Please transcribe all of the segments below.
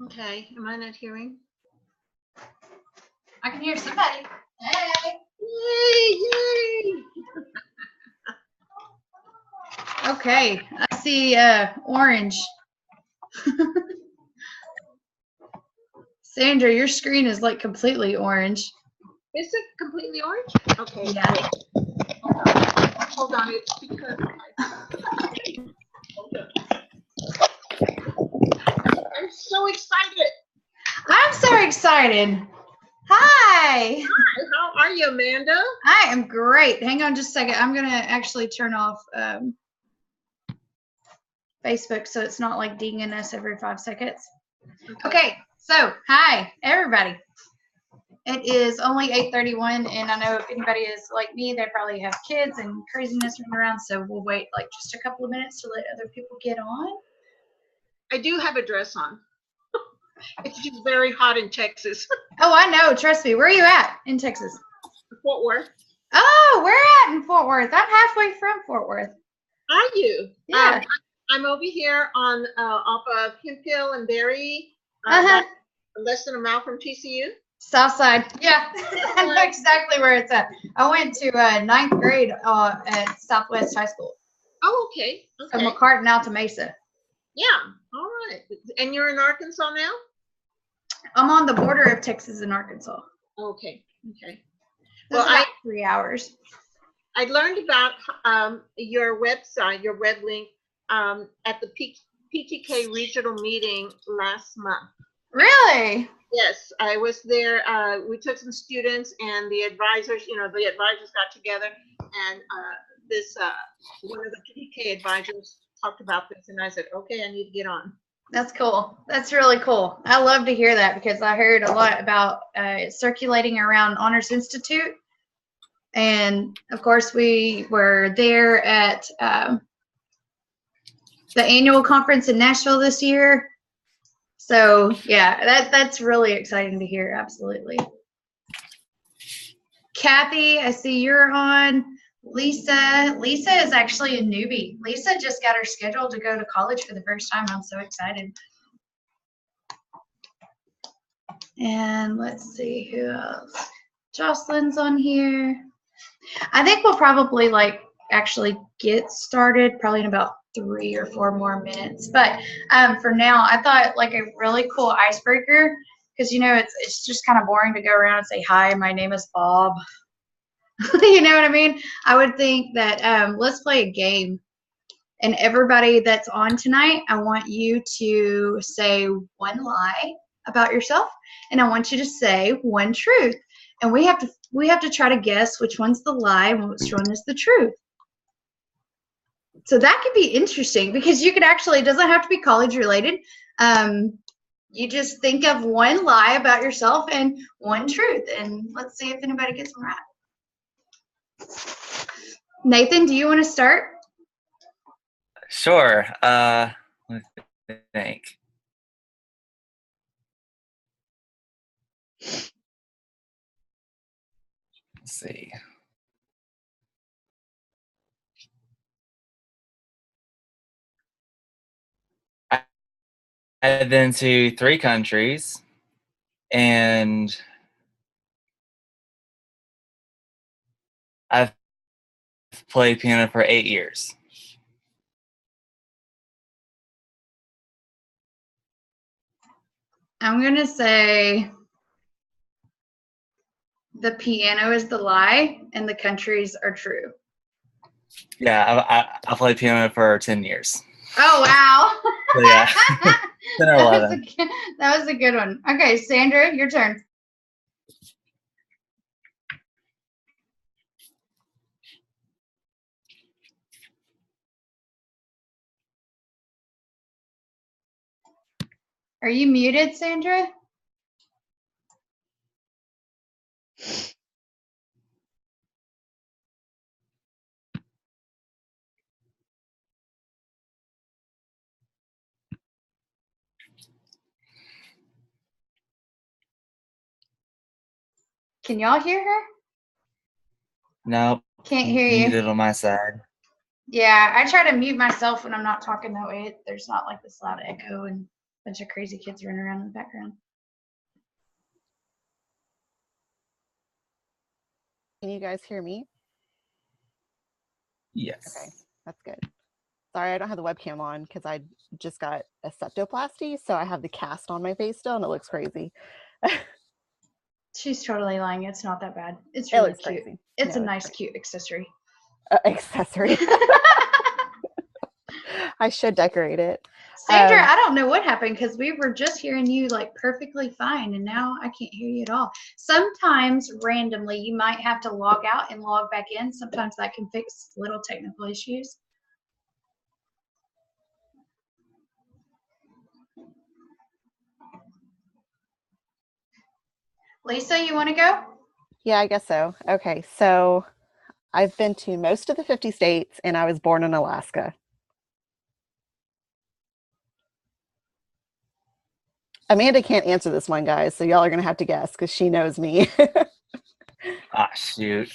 Okay, am I not hearing? I can hear somebody. Hey. Yay, yay. Okay, I see orange. Sandra, your screen is like completely orange. Is it completely orange? Okay. Yeah. Wait. Hold on. It's because I'm so excited. I'm so excited. Hi. Hi, how are you, Amanda? I am great. Hang on just a second. I'm going to actually turn off Facebook so it's not like dinging us every 5 seconds. Okay, so hi, everybody. It is only 8:31, and I know if anybody is like me, they probably have kids and craziness running around, so we'll wait like just a couple of minutes to let other people get on. I do have a dress on. It's just very hot in Texas. Oh, I know. Trust me. Where are you at in Texas? Fort Worth. Oh, we're at in Fort Worth. I'm halfway from Fort Worth. Are you? Yeah. I'm over here on off of Hemp Hill and Berry, less than a mile from TCU. South side. Yeah, I know exactly where it's at. I went to 9th grade at Southwest High School. Oh, okay. So McCartan out to Mesa. Yeah. All right. And you're in Arkansas now? I'm on the border of Texas and Arkansas. Okay. Okay. Well, about 3 hours. I learned about your website, your web link, at the PTK regional meeting last month. Really? Yes, I was there. We took some students and the advisors, the advisors got together, and this one of the PTK advisors talked about this, and I said, okay, I need to get on. That's cool. That's really cool. I love to hear that because I heard a lot about circulating around Honors Institute. And of course, we were there at the annual conference in Nashville this year. So yeah, that's really exciting to hear. Absolutely. Kathy, I see you're on. Lisa is actually a newbie. Lisa just got her scheduled to go to college for the first time. I'm so excited. And let's see who else. Jocelyn's on here. I think we'll probably actually get started probably in about 3 or 4 more minutes. But for now, I thought like a really cool icebreaker, because it's just kind of boring to go around and say, hi, my name is Bob. You know what I mean? I would think that let's play a game. And everybody that's on tonight, I want you to say one lie about yourself, and I want you to say one truth. And we have to try to guess which one's the lie and which one is the truth. So that could be interesting because you could actually, it doesn't have to be college related. You just think of one lie about yourself and one truth, and let's see if anybody gets them right. Nathan, do you want to start? Sure. Let me think. Let's see. I've been to 3 countries, and I've played piano for 8 years. I'm going to say the piano is the lie and the countries are true. Yeah, I played piano for 10 years. Oh, wow. So, yeah. 10 or 11. That was a good one. Okay, Sandra, your turn. Are you muted, Sandra? Can y'all hear her? Nope. Can't hear you. Muted on my side. Yeah, I try to mute myself when I'm not talking, that way there's not like this loud echo. And Bunch of crazy kids running around in the background. Can you guys hear me? Yes. Okay, that's good. Sorry, I don't have the webcam on because I just got a septoplasty, so I have the cast on my face still, and it looks crazy. She's totally lying. It's not that bad. It's It really looks cute. crazy. It's No, a it's nice, crazy. cute accessory. Accessory. I should decorate it. Sandra, I don't know what happened because we were just hearing you like perfectly fine, and now I can't hear you at all. Sometimes randomly you might have to log out and log back in. Sometimes that can fix little technical issues. Lisa, you want to go? Yeah, I guess so. Okay, so I've been to most of the 50 states, and I was born in Alaska. Amanda can't answer this one, guys, so y'all are going to have to guess because she knows me. Ah, shoot.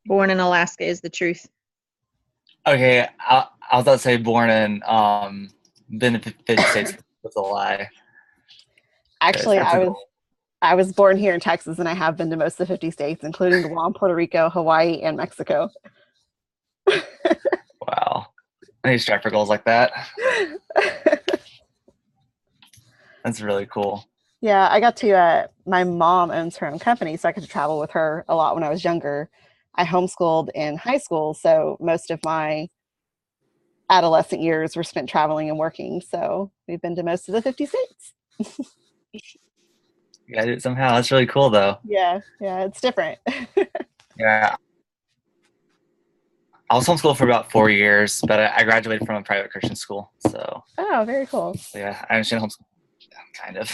Born in Alaska is the truth. Okay, I was about to say born in been in 50 states was a lie. Actually, That's I was born here in Texas, and I have been to most of the 50 states, including Guam, Puerto Rico, Hawaii, and Mexico. wow. I need to strive for goals like that. That's really cool. Yeah, I got to, my mom owns her own company, so I got to travel with her a lot when I was younger. I homeschooled in high school, so most of my adolescent years were spent traveling and working. So we've been to most of the 50 states. You gotta do it somehow. That's really cool, though. Yeah, it's different. Yeah. I was homeschooled for about 4 years, but I graduated from a private Christian school. So, Oh, very cool. yeah, I understand homeschool, kind of.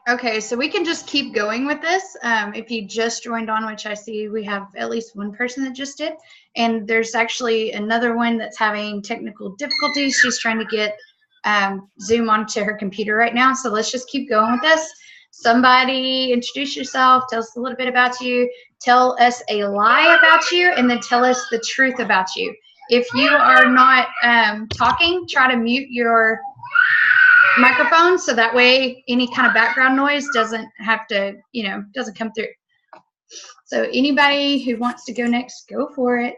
Okay, so we can just keep going with this. If you just joined on, which I see we have at least one person that just did, and there's actually another one that's having technical difficulties. She's trying to get Zoom onto her computer right now. So let's just keep going with this. Somebody introduce yourself, tell us a little bit about you, tell us a lie about you, and then tell us the truth about you. If you are not talking, try to mute your microphone so that way any kind of background noise doesn't have to, doesn't come through. So anybody who wants to go next, go for it.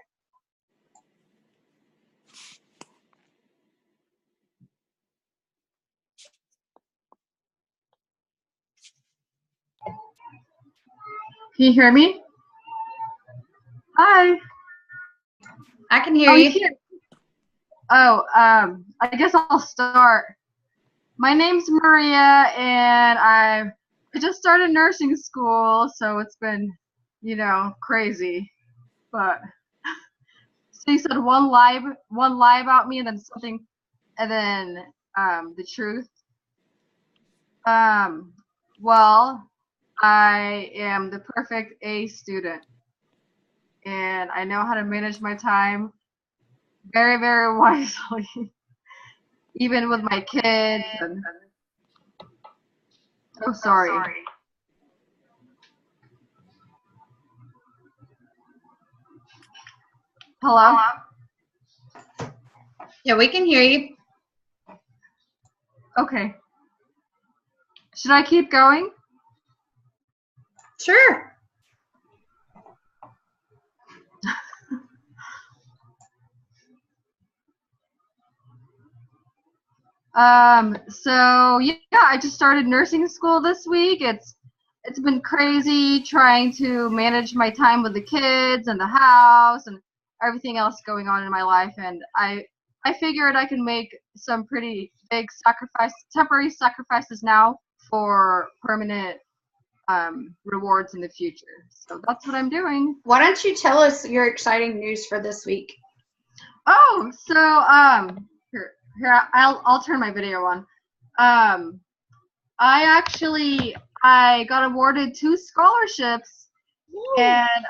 Can you hear me? Hi. I can hear you. I guess I'll start. My name's Maria, and I just started nursing school, so it's been, crazy. But so you said one lie about me, and then something, and then the truth. Well, I am the perfect A student, and I know how to manage my time very, very wisely, even with my kids. And, oh, sorry. Hello? Yeah, we can hear you. Okay. Should I keep going? Sure. So yeah, I just started nursing school this week. It's been crazy trying to manage my time with the kids and the house and everything else going on in my life, and I figured I can make some pretty big temporary sacrifices now for permanent rewards in the future. So that's what I'm doing. Why don't you tell us your exciting news for this week? Oh, so here I'll turn my video on. I got awarded 2 scholarships. Woo. And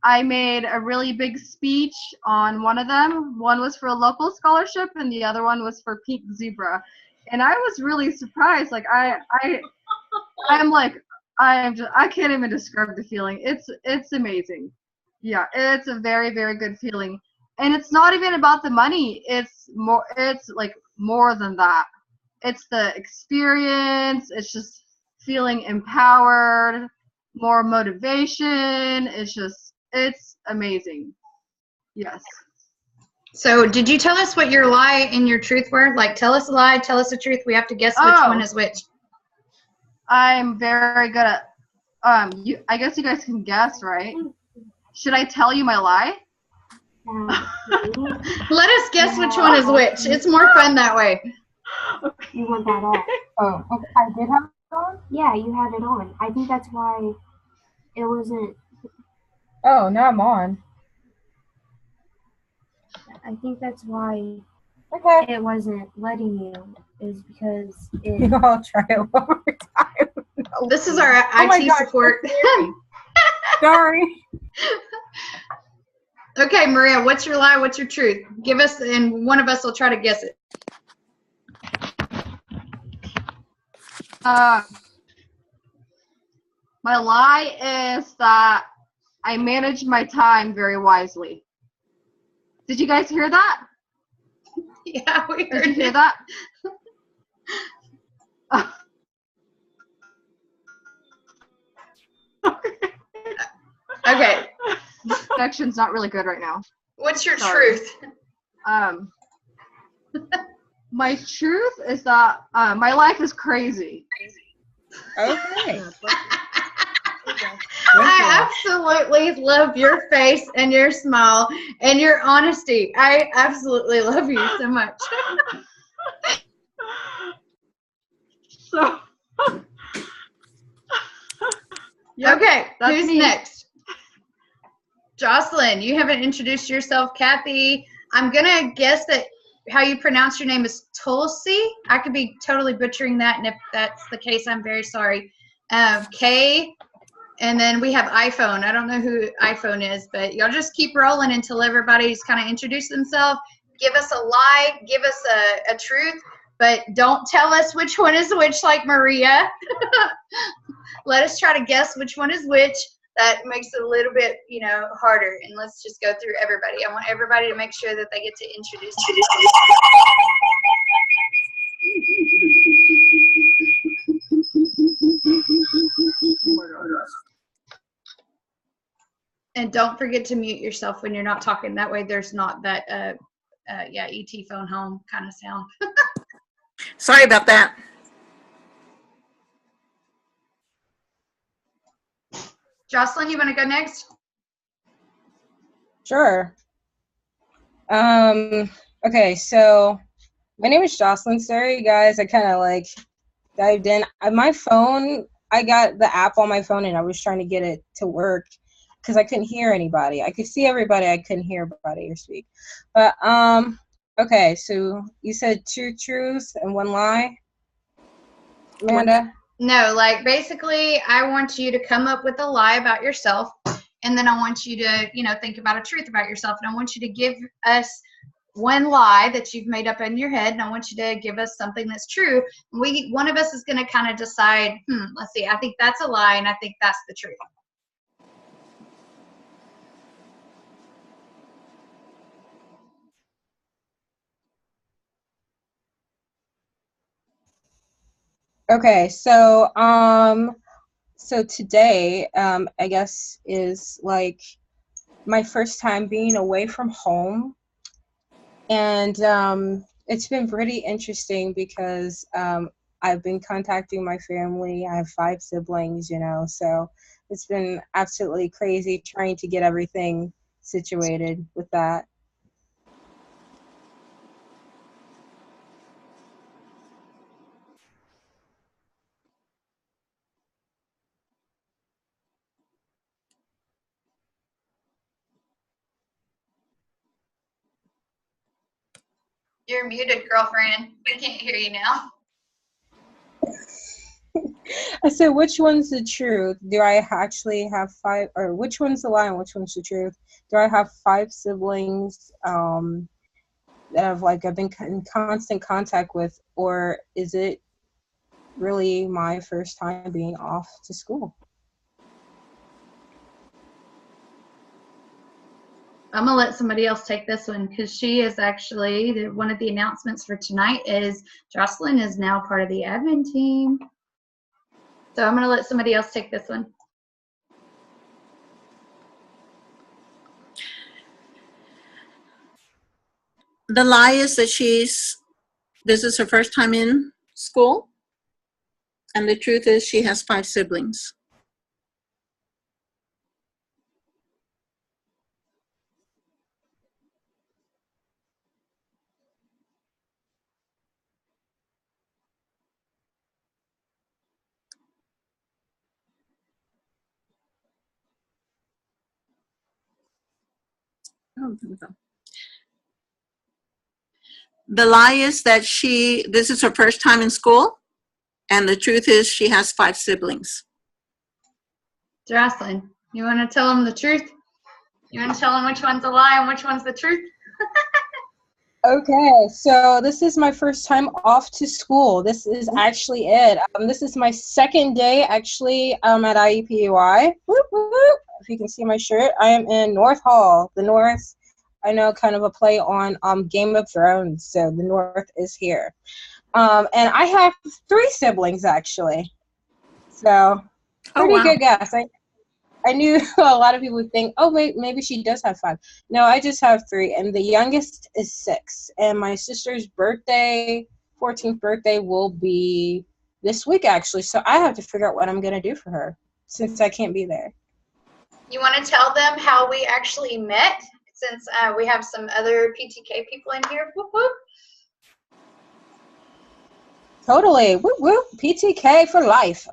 I made a really big speech on one of them. One was for a local scholarship, and the other one was for Pink Zebra. And I was really surprised. Like I can't even describe the feeling. It's amazing. Yeah, it's a very, very good feeling. And it's not even about the money. It's like more than that. It's the experience, it's just feeling empowered, more motivation. It's amazing. Yes. So did you tell us what your lie and your truth were? Like, tell us a lie, tell us the truth. We have to guess which one is which. I'm very good at I guess you guys can guess, right? Should I tell you my lie? Let us guess which one is which. It's more fun that way. You want that on? Oh, okay. I did have it on? Yeah, you had it on. I think that's why it wasn't. Oh, now I'm on. I think that's why it wasn't letting you, is because it. I'll try it one more time. This is our IT support. Sorry. Okay, Maria, what's your lie? What's your truth? Give us, and one of us will try to guess it. My lie is that I manage my time very wisely. Did you guys hear that? Yeah, we heard Did you hear it. that? Okay. Connection's not really good right now. What's your Sorry. truth? My truth is that my life is crazy. Okay. I absolutely love your face and your smile and your honesty. I absolutely love you so much. So. Okay, that's who's me. next? Jocelyn, you haven't introduced yourself. Kathy, I'm gonna guess that how you pronounce your name is Tulsi. I could be totally butchering that, and if that's the case, I'm very sorry. Kay, and then we have iPhone. I don't know who iPhone is, but y'all just keep rolling until everybody's kind of introduced themselves. Give us a lie, give us a truth, but don't tell us which one is which like Maria. Let us try to guess which one is which. That makes it a little bit, harder. And let's just go through everybody. I want everybody to make sure that they get to introduce themselves. And don't forget to mute yourself when you're not talking. That way there's not that, ET phone home kind of sound. Sorry about that. Jocelyn, you want to go next? Sure. Okay, so my name is Jocelyn. Sorry, guys, I kind of dived in. My phone, I got the app on my phone and I was trying to get it to work because I couldn't hear anybody. I could see everybody, I couldn't hear everybody or speak. But okay, so you said two truths and one lie, Amanda? No, basically I want you to come up with a lie about yourself, and then I want you to, think about a truth about yourself, and I want you to give us one lie that you've made up in your head, and I want you to give us something that's true. One of us is going to kind of decide, let's see, I think that's a lie, and I think that's the truth. Okay, so today, I guess is my first time being away from home, and it's been pretty interesting because I've been contacting my family. I have 5 siblings, so it's been absolutely crazy trying to get everything situated with that. You're muted, girlfriend. We can't hear you now. I said, which one's the truth? Do I actually have 5, or which one's the lie and which one's the truth? Do I have 5 siblings that I've been in constant contact with, or is it really my first time being off to school? I'm gonna let somebody else take this one because she is actually one of the announcements for tonight is Jocelyn is now part of the admin team. So I'm gonna let somebody else take this one. The lie is that this is her first time in school. And the truth is she has 5 siblings. Oh, there we go. The lie is that this is her first time in school. And the truth is she has 5 siblings. Jocelyn, you want to tell them the truth? You want to tell them which one's a lie and which one's the truth? Okay, so this is my first time off to school. This is actually it. This is my second day actually at IUPUI. Whoop, whoop. If you can see my shirt, I am in North Hall. The North, I know, kind of a play on Game of Thrones. So the North is here. And I have 3 siblings actually. So pretty wow. good guess. I knew a lot of people would think, oh, wait, maybe she does have 5. No, I just have 3, and the youngest is 6. And my sister's birthday, 14th birthday, will be this week, actually. So I have to figure out what I'm going to do for her since I can't be there. You want to tell them how we actually met since we have some other PTK people in here? Whoop, whoop. Totally. Whoop, whoop. PTK for life.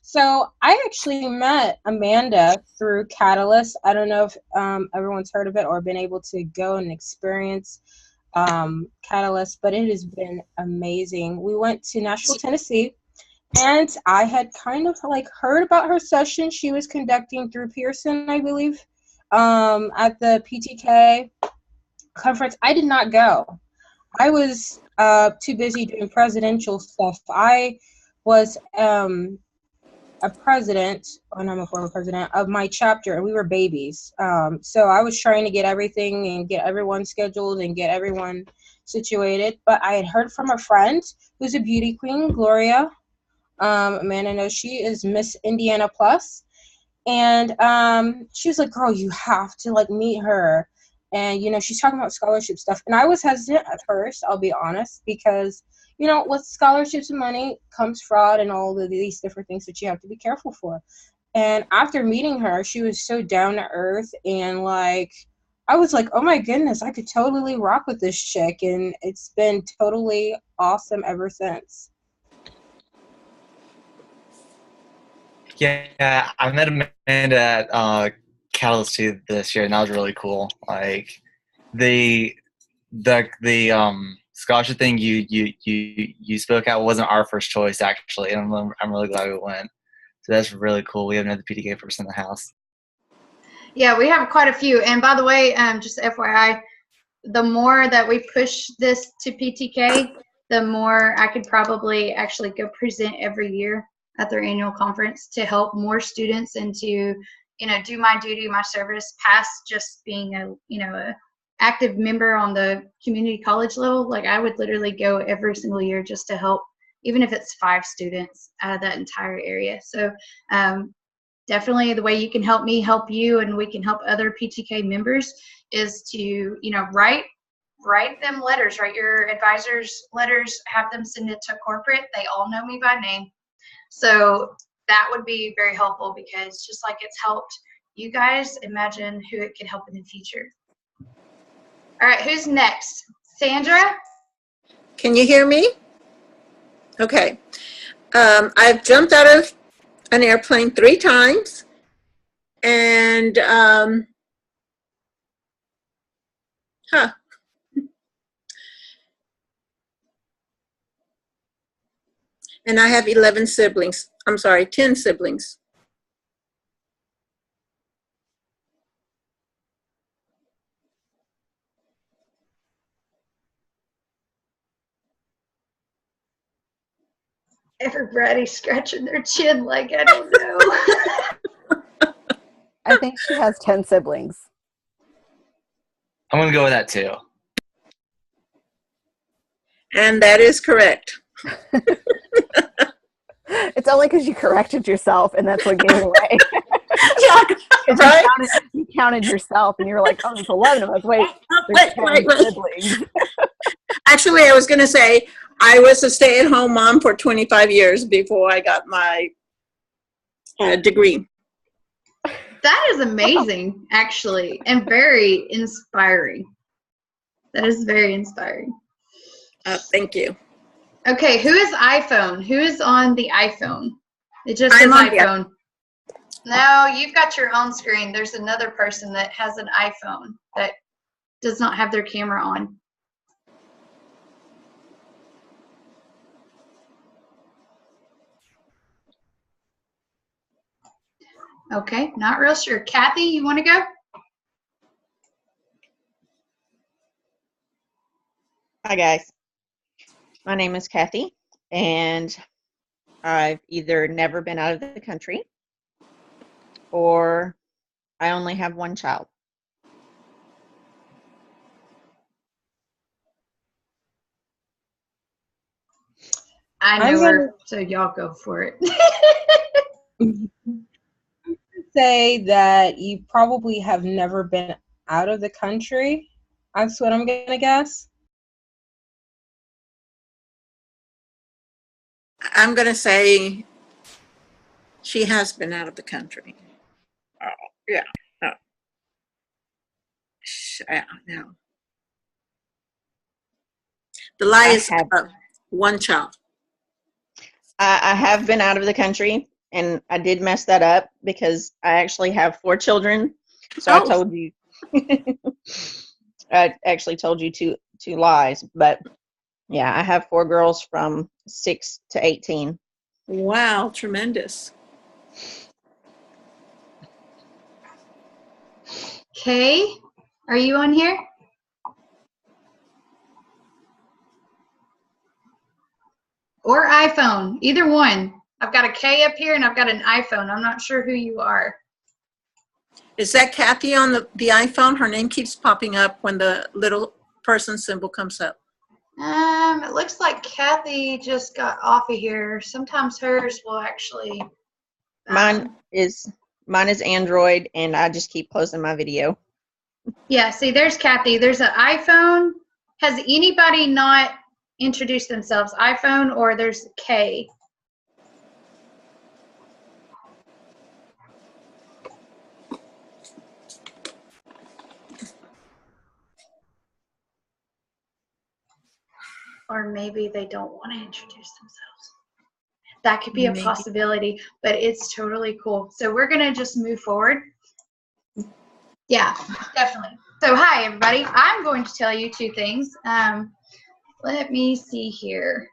So I actually met Amanda through Catalyst. I don't know if everyone's heard of it or been able to go and experience Catalyst, but it has been amazing. We went to Nashville, Tennessee, and I had kind of like heard about her session she was conducting through Pearson, I believe, at the PTK conference. I did not go. I was too busy doing presidential stuff. I was a president, and I'm a former president of my chapter, and we were babies. So I was trying to get everything and get everyone scheduled and get everyone situated. But I had heard from a friend who's a beauty queen, Gloria. Amanda knows she is Miss Indiana Plus. And she was like, girl, you have to like meet her. And, you know, she's talking about scholarship stuff. And I was hesitant at first, I'll be honest, because, you know, with scholarships and money comes fraud and all of these different things that you have to be careful for. And after meeting her, she was so down to earth and like, I was like, oh my goodness, I could totally rock with this chick. And it's been totally awesome ever since. Yeah, I met Amanda at Catalyst 2 this year, and that was really cool. Like the scholarship thing you spoke out wasn't our first choice actually, and I'm really glad we went. So that's really cool. We have another PTK person in the house. Yeah, we have quite a few. And by the way, just FYI, the more that we push this to PTK, the more I could probably actually go present every year at their annual conference to help more students and to, you know, do my duty, my service past just being a active member on the community college level. Like I would literally go every single year just to help, even if it's 5 students out of that entire area. So definitely the way you can help me help you and we can help other PTK members is to, you know, write them letters, write your advisors letters, have them send it to corporate. They all know me by name. So that would be very helpful because just like it's helped you guys, imagine who it could help in the future. All right, who's next? Sandra? Can you hear me? Okay. I've jumped out of an airplane 3 times. And, and I have 11 siblings. I'm sorry, 10 siblings. Everybody's scratching their chin like, I don't know. I think she has 10 siblings. I'm gonna go with that too. And that is correct. It's only because you corrected yourself, and that's what gave it away. Yeah, right? You counted yourself, and you were like, "Oh, there's 11 of us." Wait, there's 10 siblings. Actually, I was going to say I was a stay-at-home mom for 25 years before I got my degree. That is amazing, actually, and very inspiring. That is very inspiring. Thank you. Okay, who is iPhone? Who is on the iPhone? It just I'm says on the iPhone. No, you've got your own screen. There's another person that has an iPhone that does not have their camera on. Okay, not real sure. Kathy, you want to go? Hi, guys. My name is Kathy, and I've either never been out of the country or I only have one child. I I'm know gonna- her, so y'all go for it. say that you probably have never been out of the country. That's what I'm gonna guess. I'm going to say she has been out of the country. Oh, yeah. Oh. No. The lie is one child. I have been out of the country, and I did mess that up because I actually have 4 children. So I told you, I actually told you two lies. But yeah, I have 4 girls from 6 to 18. Wow, tremendous. Kay, are you on here? Or iPhone, either one. I've got a K up here and I've got an iPhone. I'm not sure who you are. Is that Kathy on the iPhone? Her name keeps popping up when the little person symbol comes up. It looks like Kathy just got off of here. Sometimes hers will actually. Mine is Android, and I just keep closing my video. Yeah, see, there's Kathy. There's an iPhone. Has anybody not introduced themselves? iPhone, or there's K. Or maybe they don't want to introduce themselves. That could be a possibility, but it's totally cool. So we're going to just move forward. Yeah, definitely. So hi, everybody. I'm going to tell you 2 things. Let me see here.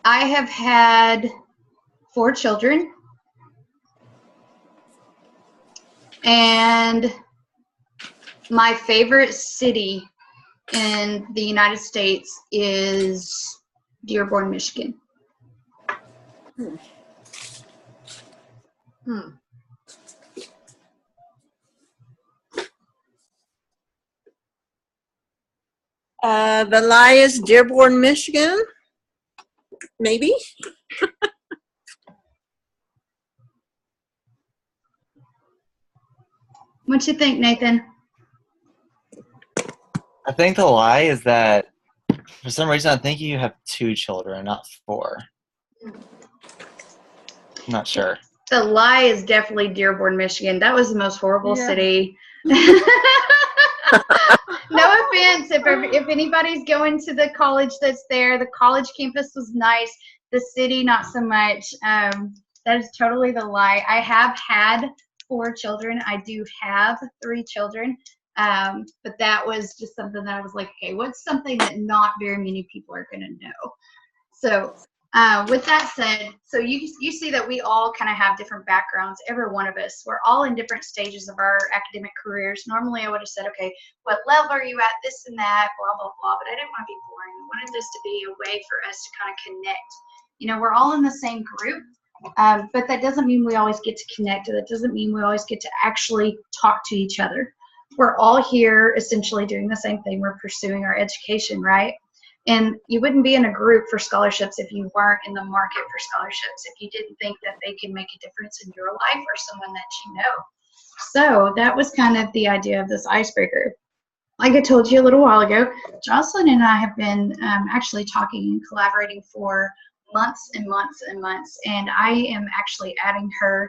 I have had 4 children. And my favorite city in the United States is Dearborn, Michigan. The lie is Dearborn, Michigan. Maybe. What you think, Nathan? I think the lie is that for some reason I think you have 2 children, not 4. I'm not sure. The lie is definitely Dearborn, Michigan. That was the most horrible city. No offense if anybody's going to the college that's there. The college campus was nice. The city, not so much. That is totally the lie. I have had 4 children. I do have 3 children. But that was just something that I was like, okay, what's something that not very many people are going to know? So with that said, so you see that we all kind of have different backgrounds, every one of us. We're all in different stages of our academic careers. Normally I would have said, okay, what level are you at, this and that, blah, blah, blah. But I didn't want to be boring. I wanted this to be a way for us to kind of connect. You know, we're all in the same group, But that doesn't mean we always get to connect. That doesn't mean we always get to actually talk to each other. We're all here essentially doing the same thing. We're pursuing our education, right? And you wouldn't be in a group for scholarships if you weren't in the market for scholarships, if you didn't think that they could make a difference in your life or someone that you know. So that was kind of the idea of this icebreaker. Like I told you a little while ago, Jocelyn and I have been actually talking and collaborating for months and months and months, and I am actually adding her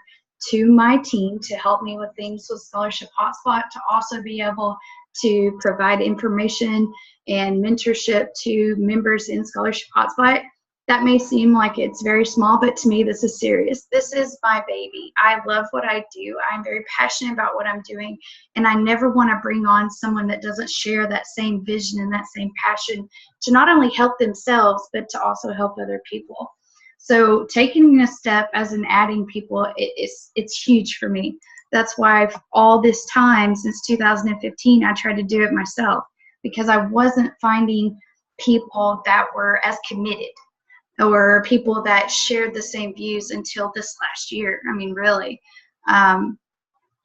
to my team to help me with things with Scholarship Hotspot, to also be able to provide information and mentorship to members in Scholarship Hotspot. That may seem like it's very small, but to me, this is serious. This is my baby. I love what I do. I'm very passionate about what I'm doing, and I never want to bring on someone that doesn't share that same vision and that same passion to not only help themselves, but to also help other people. So taking a step as in adding people, it's huge for me. That's why all this time since 2015, I tried to do it myself, because I wasn't finding people that were as committed or people that shared the same views until this last year. I mean, really,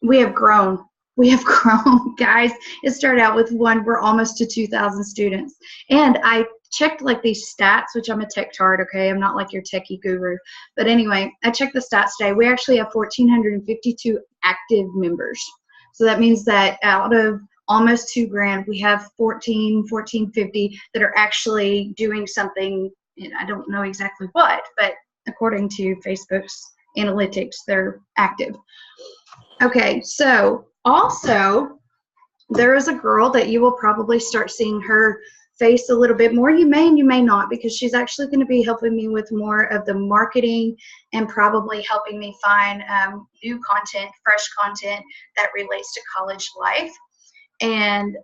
we have grown. We have grown, guys. It started out with one. We're almost to 2,000 students. And I checked like these stats, which I'm a tech tard, okay? I'm not like your techie guru. But anyway, I checked the stats today. We actually have 1,452 active members. So that means that out of almost 2 grand, we have 1,450 that are actually doing something. I don't know exactly what, but according to Facebook's analytics, they're active. Okay, so also there is a girl that you will probably start seeing her face a little bit more. You may and you may not, because she's actually going to be helping me with more of the marketing and probably helping me find new content, fresh content that relates to college life. And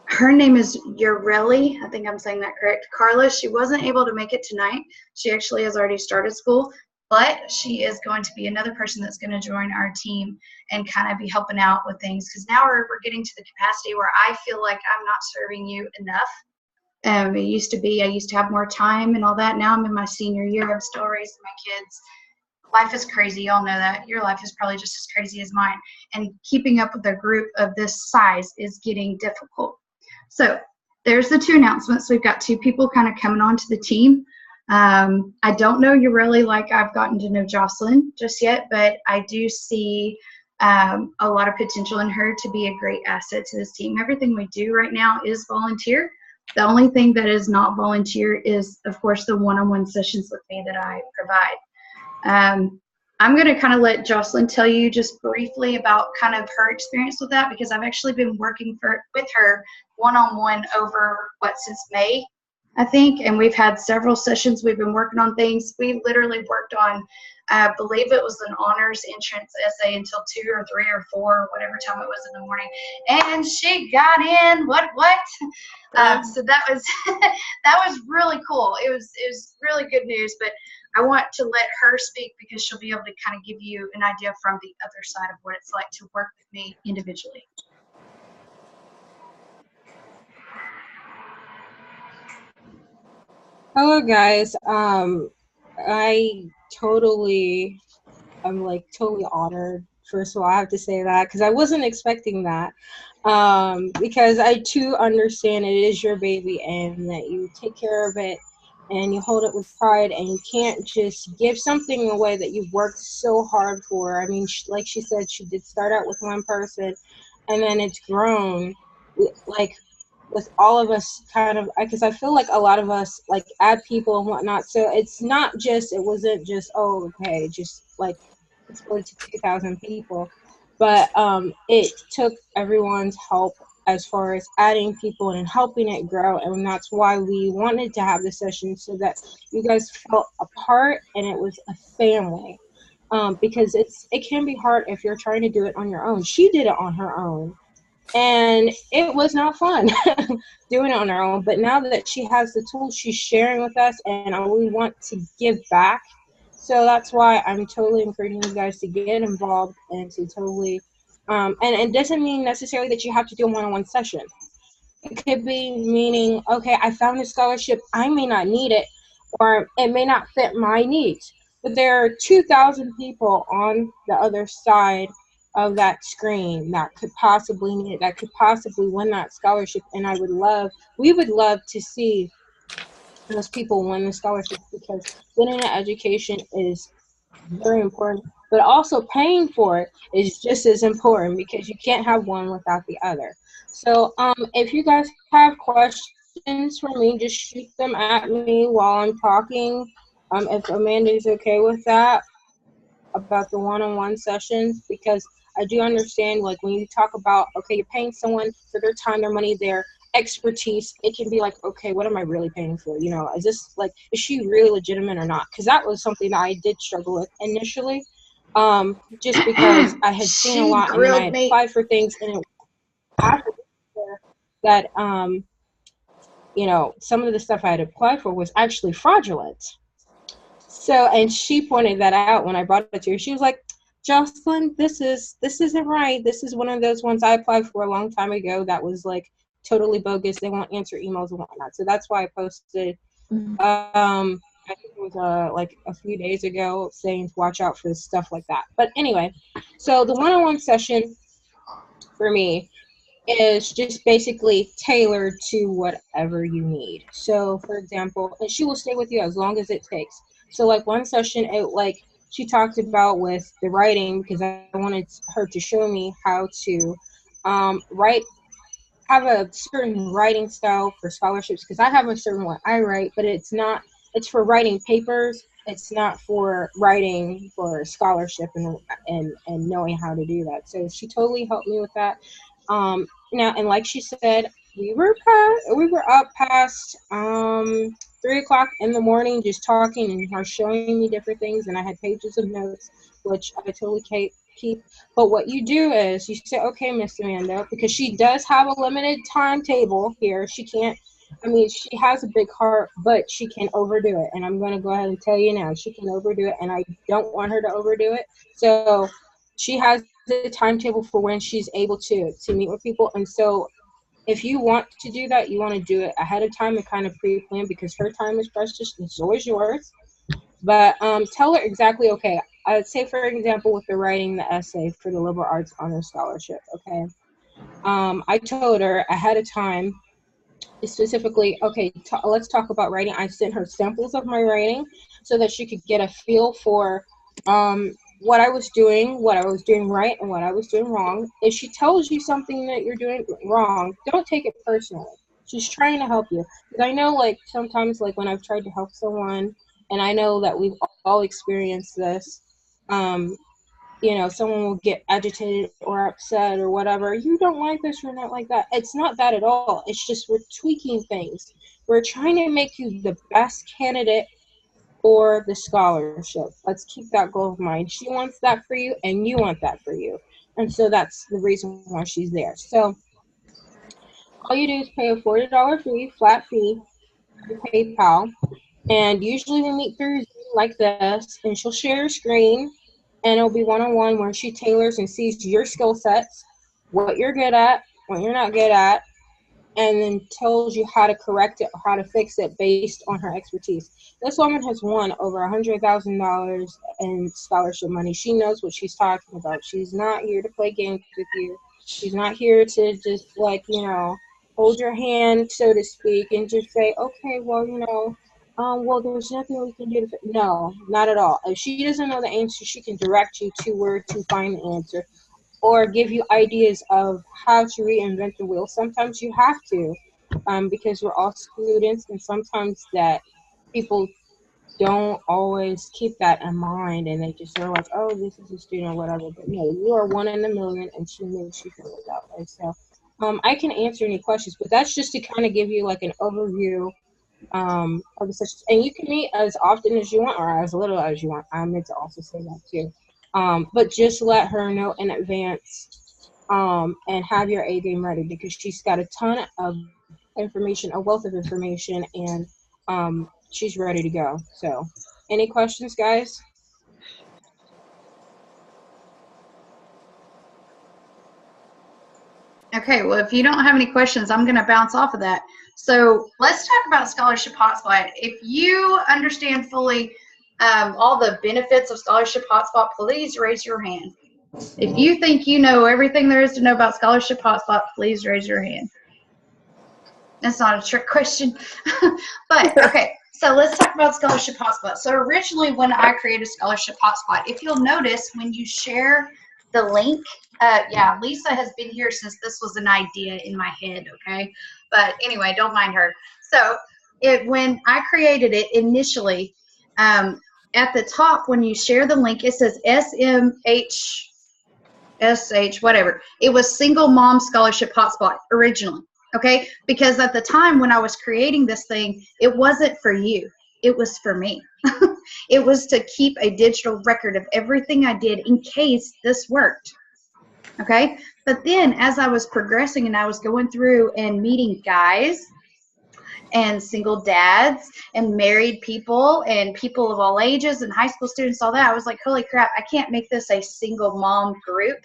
her name is Ureli. I think I'm saying that correct. Carla, she wasn't able to make it tonight. She actually has already started school, but she is going to be another person that's going to join our team and kind of be helping out with things, because now we're getting to the capacity where I feel like I'm not serving you enough. It used to be I used to have more time and all that. Now I'm in my senior year. I'm still raising my kids. Life is crazy. Y'all know that. Your life is probably just as crazy as mine. And keeping up with a group of this size is getting difficult. So there's the 2 announcements. We've got 2 people kind of coming onto the team. I don't know you really like I've gotten to know Jocelyn just yet, but I do see a lot of potential in her to be a great asset to this team. Everything we do right now is volunteer. The only thing that is not volunteer is, of course, the one-on-one sessions with me that I provide. I'm going to kind of let Jocelyn tell you just briefly about kind of her experience with that, because I've actually been working with her one-on-one over, since May, I think, and we've had several sessions. We've been working on things. We literally worked on, I believe it was an honors entrance essay until 2 or 3 or 4, whatever time it was in the morning, and she got in. What? So that was that was really cool. It was really good news. But I want to let her speak, because she'll be able to kind of give you an idea from the other side of what it's like to work with me individually. Hello, guys. I totally, I'm like totally honored. First of all, I have to say that because I wasn't expecting that. Because I too understand it is your baby and that you take care of it and you hold it with pride, and you can't just give something away that you've worked so hard for. I mean, like she said, she did start out with 1 person and then it's grown. Like, with all of us kind of, because I feel like a lot of us like add people and whatnot, so it wasn't just, oh, okay, just like explode to 2,000 people, but it took everyone's help as far as adding people and helping it grow, and that's why we wanted to have this session, so that you guys felt a part and it was a family, because it can be hard if you're trying to do it on your own. She did it on her own, and it was not fun doing it on her own. But now that she has the tools, she's sharing with us, and we want to give back. So that's why I'm totally encouraging you guys to get involved and to totally, and it doesn't mean necessarily that you have to do a one-on-one session. It could be meaning, okay, I found a scholarship, I may not need it, or it may not fit my needs. but there are 2,000 people on the other side of that screen that could possibly need it, that could possibly win that scholarship. And we would love to see those people win the scholarship, because getting an education is very important, but also paying for it is just as important, because you can't have one without the other. So if you guys have questions for me, just shoot them at me while I'm talking. If Amanda's okay with that, about the one-on-one sessions, because I do understand, like, when you talk about, okay, you're paying someone for their time, their money, their expertise, it can be like, okay, what am I really paying for? You know, is she really legitimate or not? Because that was something that I did struggle with initially, just because I had seen a lot, and then I had applied for things, and it was that, you know, some of the stuff I had applied for was actually fraudulent. So, and she pointed that out when I brought it to her. She was like, Jocelyn, this isn't right. This is one of those ones I applied for a long time ago that was like totally bogus. They won't answer emails and whatnot. So that's why I posted, I think it was like a few days ago, saying to watch out for stuff like that. But anyway, so the one-on-one session for me is just basically tailored to whatever you need. So, for example, and she will stay with you as long as it takes. So, like, one session, she talked about with the writing, because I wanted her to show me how to have a certain writing style for scholarships, because I have a certain one I write, but it's for writing papers. It's not for writing for a scholarship and knowing how to do that. So she totally helped me with that. Now, and like she said, we were up past 3:00 in the morning, just talking and her showing me different things, and I had pages of notes, which I totally keep. But what you do is you say, okay, Miss Amanda, because she does have a limited timetable here. She has a big heart, but she can overdo it. And I'm going to go ahead and tell you now, she can overdo it, and I don't want her to overdo it. So she has a timetable for when she's able to meet with people. And so if you want to do that, you want to do it ahead of time and kind of pre-plan, because her time is precious and so is yours. But tell her exactly, okay, I'd say, for example, with the writing the essay for the liberal arts honor scholarship, okay, I told her ahead of time, specifically, okay, let's talk about writing. I sent her samples of my writing so that she could get a feel for what I was doing right, and what I was doing wrong. If she tells you something that you're doing wrong, don't take it personally. She's trying to help you. Because I know, like, sometimes, like, when I've tried to help someone, and I know that we've all experienced this, you know, someone will get agitated or upset or whatever. You don't like this or not like that. It's not that at all. It's just we're tweaking things. We're trying to make you the best candidate for the scholarship. Let's keep that goal in mind. She wants that for you, and you want that for you. And so that's the reason why she's there. So all you do is pay a $40 fee, flat fee, through PayPal. And usually we meet through Zoom like this, and she'll share her screen, and it'll be one-on-one where she tailors and sees your skill sets, what you're good at, what you're not good at, and then tells you how to correct it or how to fix it based on her expertise. This woman has won over $100,000 in scholarship money. She knows what she's talking about. She's not here to play games with you. She's not here to just, like, you know, hold your hand, so to speak, and just say, okay, well, you know, well, there's nothing we can do to no, not at all. If she doesn't know the answer, she can direct you to where to find the answer, or give you ideas of how to reinvent the wheel. Sometimes you have to, because we're all students, and sometimes that people don't always keep that in mind, and they just are like, oh, this is a student or whatever. But no, you are one in a million, and she makes you feel it that way. So I can answer any questions, but that's just to kind of give you like an overview of the sessions. And you can meet as often as you want or as little as you want. I meant to also say that too. But just let her know in advance, and have your A game ready, because she's got a ton of information, a wealth of information, and she's ready to go. So any questions, guys? Okay, well, if you don't have any questions, I'm going to bounce off of that. So let's talk about Scholarship Hotspot. If you understand fully all the benefits of Scholarship Hotspot, please raise your hand. If you think you know everything there is to know about Scholarship Hotspot, please raise your hand. That's not a trick question. But, okay, so let's talk about Scholarship Hotspot. So originally when I created Scholarship Hotspot, if you'll notice when you share the link, yeah, Lisa has been here since this was an idea in my head, okay? But anyway, don't mind her. So when I created it initially, at the top when you share the link, it says SMHSH, whatever. It was Single Mom Scholarship Hotspot originally, okay? Because at the time when I was creating this thing, it wasn't for you. It was for me. It was to keep a digital record of everything I did in case this worked. Okay? But then as I was progressing and I was going through and meeting guys and single dads and married people and people of all ages and high school students, all that, I was like, holy crap, I can't make this a single mom group.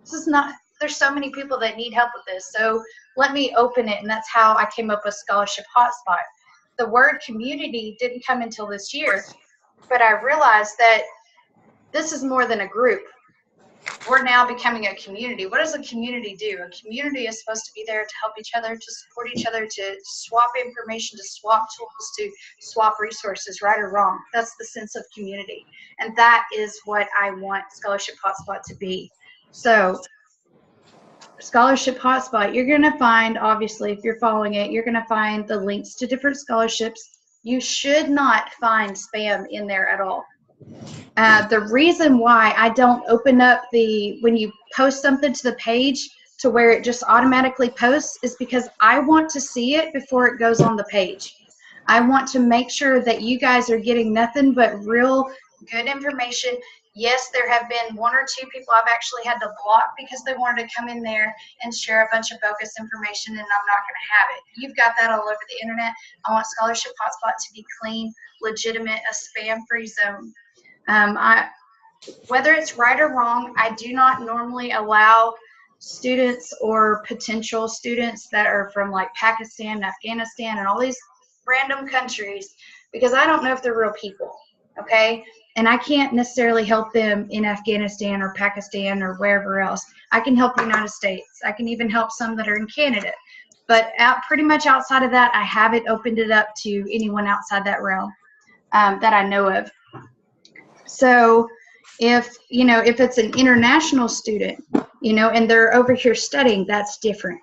This is not, there's so many people that need help with this. So let me open it. And that's how I came up with Scholarship Hotspot. The word community didn't come until this year, but I realized that this is more than a group. We're now becoming a community. What does a community do? A community is supposed to be there to help each other, to support each other, to swap information, to swap tools, to swap resources, right or wrong. That's the sense of community. And that is what I want Scholarship Hotspot to be. So Scholarship Hotspot, you're going to find, obviously, if you're following it, you're going to find the links to different scholarships. You should not find spam in there at all. The reason why I don't open up when you post something to the page to where it just automatically posts is because I want to see it before it goes on the page. I want to make sure that you guys are getting nothing but real good information. Yes, there have been one or two people I've actually had to block because they wanted to come in there and share a bunch of bogus information, and I'm not going to have it. You've got that all over the internet. I want Scholarship Hotspot to be clean, legitimate, a spam-free zone. Whether it's right or wrong, I do not normally allow students or potential students that are from like Pakistan, Afghanistan, and all these random countries because I don't know if they're real people, okay? And I can't necessarily help them in Afghanistan or Pakistan or wherever else. I can help the United States. I can even help some that are in Canada. But pretty much outside of that, I haven't opened it up to anyone outside that realm that I know of. So if it's an international student, and they're over here studying, that's different,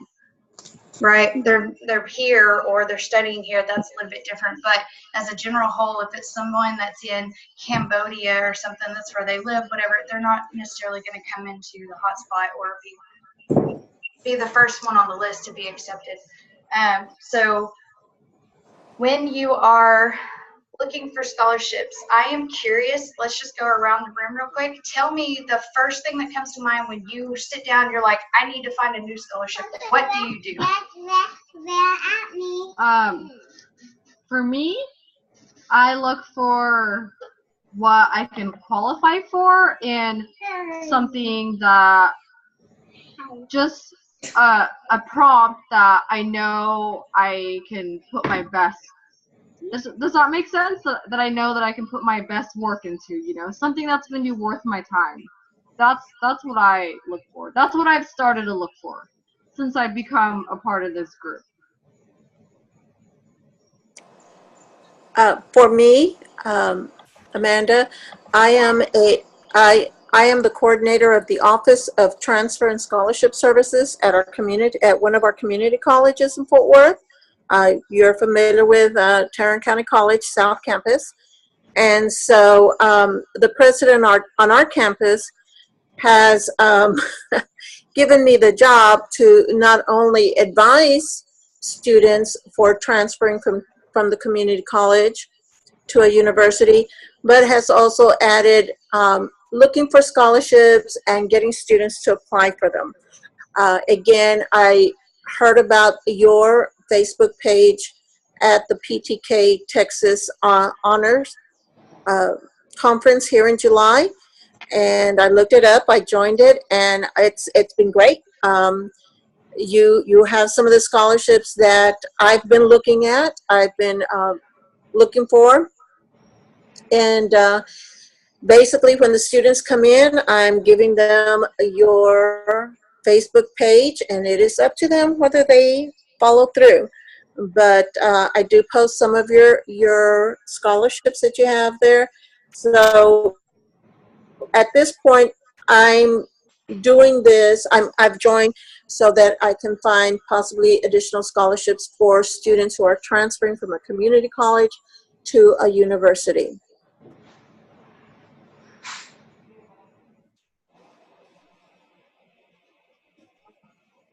right? They're here or they're studying here, that's a little bit different. But as a general whole, if it's someone that's in Cambodia or something, that's where they live, whatever, they're not necessarily going to come into the hotspot or be the first one on the list to be accepted. So when you are looking for scholarships, I am curious. Let's just go around the room real quick. Tell me the first thing that comes to mind when you sit down. You're like, I need to find a new scholarship. What do you do? For me, I look for what I can qualify for and something that just a prompt that I know I can put my best. Does that make sense? That I know that I can put my best work into, something that's going to be worth my time. That's what I look for. That's what I've started to look for since I've become a part of this group. For me, Amanda, I am the coordinator of the Office of Transfer and Scholarship Services at one of our community colleges in Fort Worth. You're familiar with Tarrant County College South Campus. And so the president on our campus has given me the job to not only advise students for transferring from the community college to a university, but has also added looking for scholarships and getting students to apply for them. Again, I heard about your Facebook page at the PTK Texas Honors Conference here in July, and I looked it up. I joined it, and it's been great. You have some of the scholarships that I've been looking at. I've been looking for, And basically, when the students come in, I'm giving them your Facebook page, and it is up to them whether they follow through. But I do post some of your scholarships that you have there. So at this point, I'm doing this. I've joined so that I can find possibly additional scholarships for students who are transferring from a community college to a university.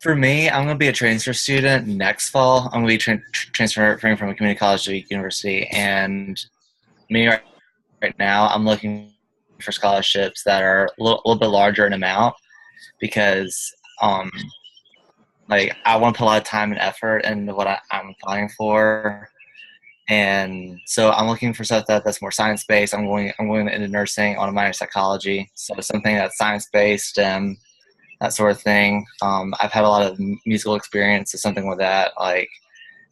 For me, I'm going to be a transfer student next fall. I'm going to be transferring from a community college to a university. And me right now, I'm looking for scholarships that are a little bit larger in amount because like I want to put a lot of time and effort into what I'm applying for. And so I'm looking for stuff that's more science-based. I'm going into nursing on a minor in psychology. So something that's science-based, STEM, that sort of thing. I've had a lot of musical experience, so something with that. Like,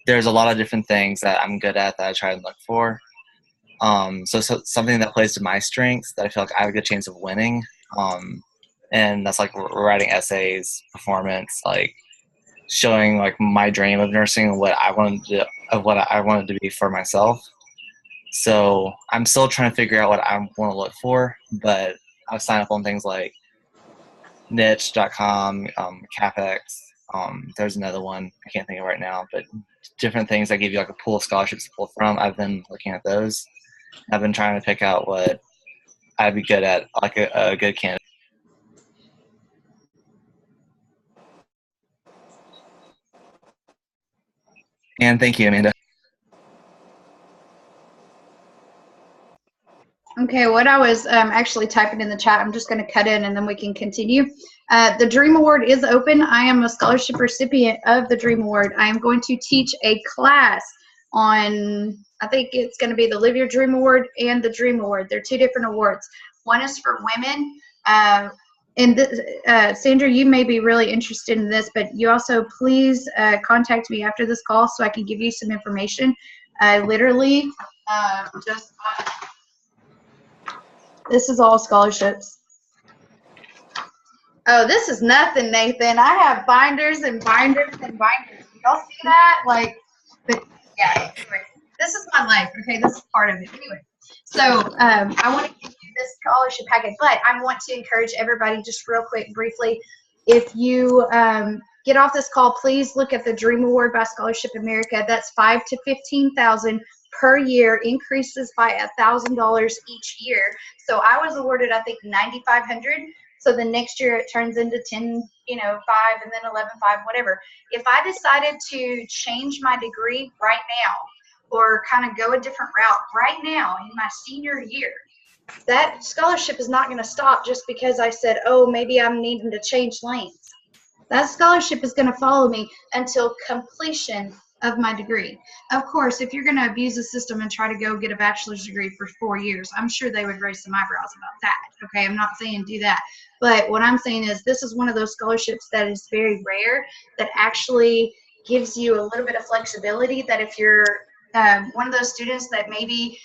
there's a lot of different things that I'm good at that I try and look for. So something that plays to my strengths that I feel like I have a good chance of winning. And that's like writing essays, performance, like showing like my dream of nursing and what I wanted to be for myself. So I'm still trying to figure out what I want to look for, but I've signed up on things like niche.com, CapEx. There's another one I can't think of right now, but different things that give you like a pool of scholarships to pull from. I've been looking at those. I've been trying to pick out what I'd be good at, like a good candidate. And thank you, Amanda. Okay, what I was actually typing in the chat, I'm just going to cut in and then we can continue. The Dream Award is open. I am a scholarship recipient of the Dream Award. I am going to teach a class on, I think it's going to be the Live Your Dream Award and the Dream Award. They're two different awards. One is for women. Sandra, you may be really interested in this, but you also please contact me after this call so I can give you some information. Literally, this is all scholarships. Oh, this is nothing, Nathan. I have binders and binders and binders. Y'all see that? Like, but yeah, anyway, this is my life, okay? This is part of it. Anyway, so I want to give you this scholarship packet, but I want to encourage everybody just real quick, briefly, if you get off this call, please look at the Dream Award by Scholarship America. That's $5,000 to $15,000 per year, increases by $1,000 each year. So I was awarded, I think, $9,500. So the next year it turns into 10, 5, and then 11.5, whatever. If I decided to change my degree right now or kind of go a different route right now in my senior year, that scholarship is not going to stop just because I said, oh, maybe I'm needing to change lanes. That scholarship is going to follow me until completion of my degree. Of course, if you're going to abuse the system and try to go get a bachelor's degree for 4 years, I'm sure they would raise some eyebrows about that. Okay, I'm not saying do that. But what I'm saying is this is one of those scholarships that is very rare that actually gives you a little bit of flexibility that if you're one of those students that maybe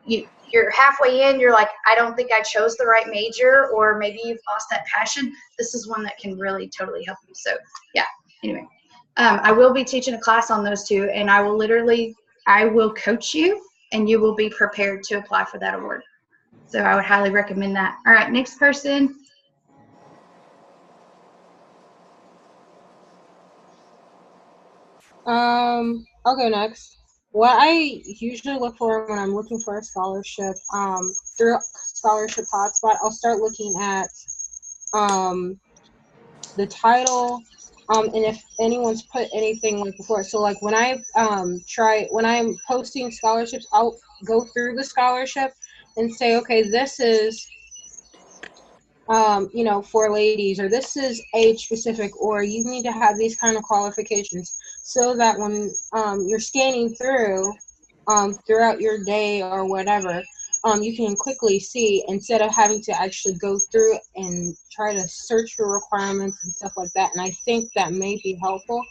you're halfway in, you're like, I don't think I chose the right major, or maybe you've lost that passion, this is one that can really totally help you. So yeah, anyway. I will be teaching a class on those two, and I will coach you, and you will be prepared to apply for that award. So I would highly recommend that. All right, next person. I'll go next. What I usually look for when I'm looking for a scholarship, through Scholarship Hotspot, I'll start looking at the title, and if anyone's put anything like before. So like when when I'm posting scholarships, I'll go through the scholarship and say, okay, this is for ladies, or this is age specific, or you need to have these kind of qualifications, so that when you're scanning through throughout your day or whatever, you can quickly see, instead of having to actually go through and try to search for requirements and stuff like that. And I think that may be helpful.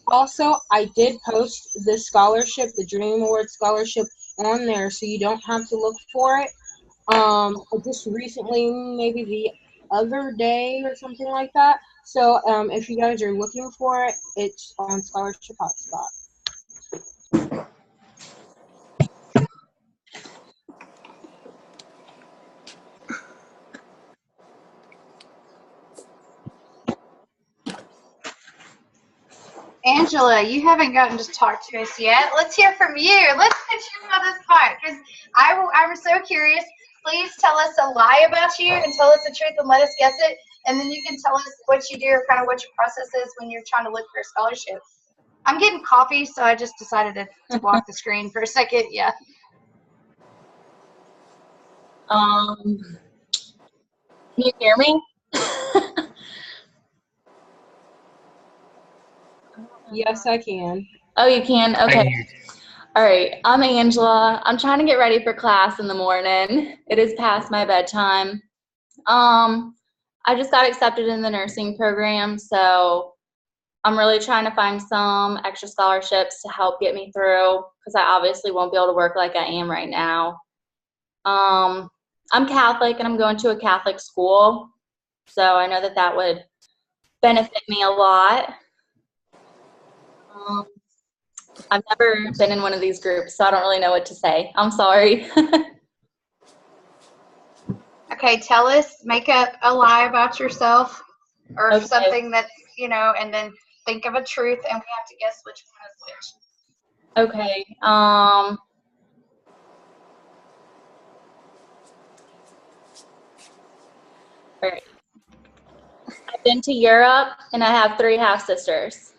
Also, I did post this scholarship, the Dream Award scholarship, on there, so you don't have to look for it. I just recently, maybe the other day or something like that. So if you guys are looking for it, it's on Scholarship Hotspot. Angela, you haven't gotten to talk to us yet. Let's hear from you. Let's get you on this part because I'm so curious. Please tell us a lie about you and tell us the truth and let us guess it. And then you can tell us what you do or kind of what your process is when you're trying to look for a scholarship. I'm getting coffee, so I just decided to block the screen for a second. Yeah. Can you hear me? Yes, I can. Oh, you can? Okay. All right. I'm Angela. I'm trying to get ready for class in the morning. It is past my bedtime. I just got accepted in the nursing program, so I'm really trying to find some extra scholarships to help get me through because I obviously won't be able to work like I am right now. I'm Catholic and I'm going to a Catholic school, so I know that that would benefit me a lot. I've never been in one of these groups, so I don't really know what to say. I'm sorry. Okay, tell us, make up a lie about yourself or Okay. something that's, and then think of a truth and we have to guess which one is which. Okay. All right. I've been to Europe and I have 3 half sisters.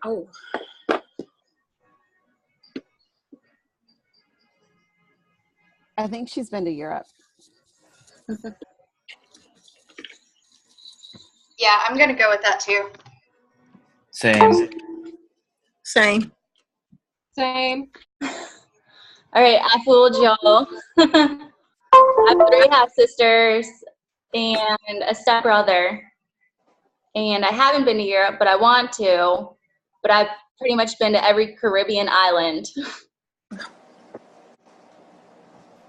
Oh, I think she's been to Europe. Yeah, I'm going to go with that too. Same. same. Same. All right, I fooled y'all. I have 3 half sisters and a stepbrother. And I haven't been to Europe, but I want to. But I've pretty much been to every Caribbean island.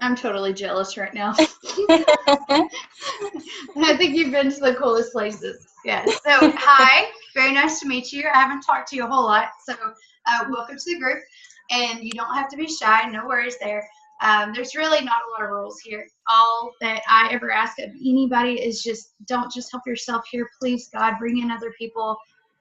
I'm totally jealous right now. I think you've been to the coolest places. Yeah. So, hi. Very nice to meet you. I haven't talked to you a whole lot. So, welcome to the group. And you don't have to be shy. No worries there. There's really not a lot of rules here. All that I ever ask of anybody is just don't just help yourself here. Please, God, bring in other people.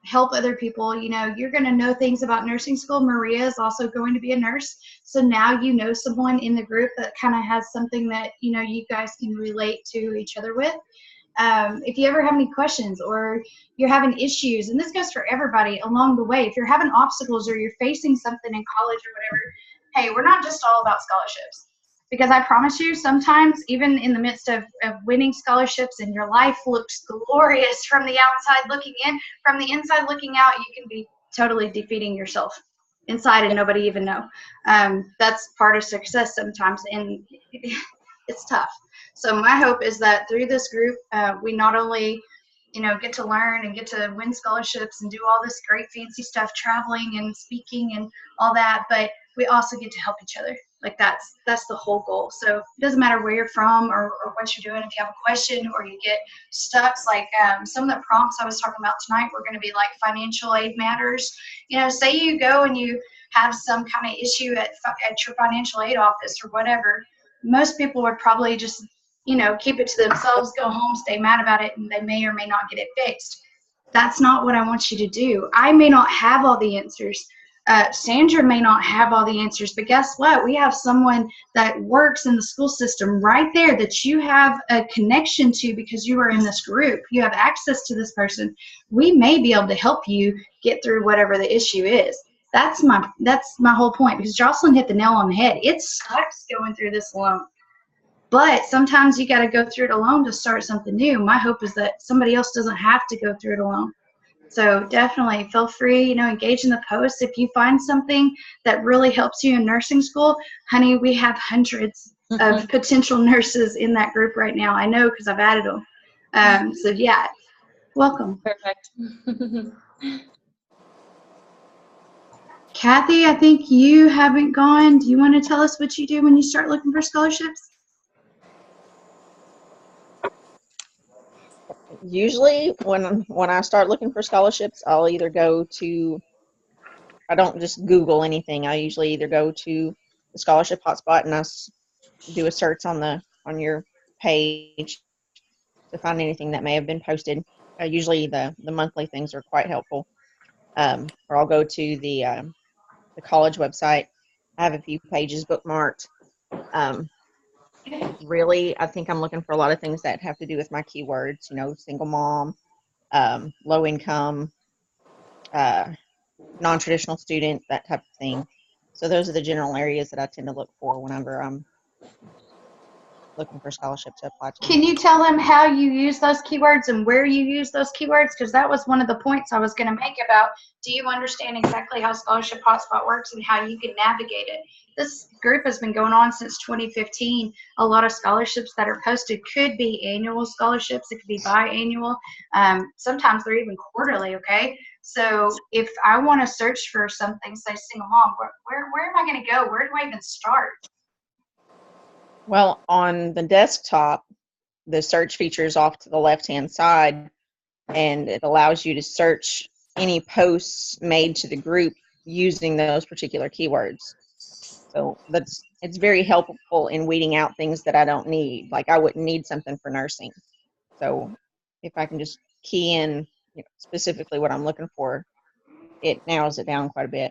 Help other people. You're going to know things about nursing school. Maria is also going to be a nurse. So now you know someone in the group that kind of has something that, you guys can relate to each other with. If you ever have any questions or you're having issues, and this goes for everybody along the way, if you're having obstacles or you're facing something in college or whatever, hey, we're not just all about scholarships. Because I promise you, sometimes even in the midst of winning scholarships and your life looks glorious from the outside looking in, from the inside looking out, you can be totally defeating yourself inside and nobody even know. That's part of success sometimes, and it's tough. So my hope is that through this group, we not only get to learn and get to win scholarships and do all this great fancy stuff, traveling and speaking and all that, but we also get to help each other. Like that's the whole goal. So it doesn't matter where you're from or what you're doing. If you have a question or you get stuck, like some of the prompts I was talking about tonight were going to be like financial aid matters. Say you go and you have some kind of issue at your financial aid office or whatever. Most people would probably just keep it to themselves, go home, stay mad about it, and they may or may not get it fixed. That's not what I want you to do. I may not have all the answers. Sandra may not have all the answers, but guess what? We have someone that works in the school system right there that you have a connection to because you are in this group. You have access to this person. We may be able to help you get through whatever the issue is. That's my whole point, because Jocelyn hit the nail on the head. It sucks going through this alone. But sometimes you got to go through it alone to start something new. My hope is that somebody else doesn't have to go through it alone. So definitely feel free, engage in the posts. If you find something that really helps you in nursing school, honey, we have hundreds of potential nurses in that group right now. I know because I've added them. So yeah, Welcome. Perfect. Kathy, I think you haven't gone. Do you want to tell us what you do when you start looking for scholarships? Usually when I start looking for scholarships, I'll either go to, I don't just Google anything. I usually either go to the scholarship hotspot and do a search on your page to find anything that may have been posted. Usually the monthly things are quite helpful. Or I'll go to the college website. I have a few pages bookmarked. Really, I think I'm looking for a lot of things that have to do with my keywords, single mom, low income, non-traditional student, that type of thing. So those are the general areas that I tend to look for whenever I'm looking for scholarships to apply to. Can you tell them how you use those keywords and where you use those keywords? Because that was one of the points I was going to make about, do you understand exactly how Scholarship Hotspot works and how you can navigate it? This group has been going on since 2015. A lot of scholarships that are posted could be annual scholarships. It could be biannual. Sometimes they're even quarterly, okay? So if I want to search for something, say single mom, where am I going to go? Where do I even start? Well, on the desktop, the search feature is off to the left-hand side, and it allows you to search any posts made to the group using those particular keywords. So it's very helpful in weeding out things that I don't need. Like I wouldn't need something for nursing. So if I can just key in specifically what I'm looking for, it narrows it down quite a bit.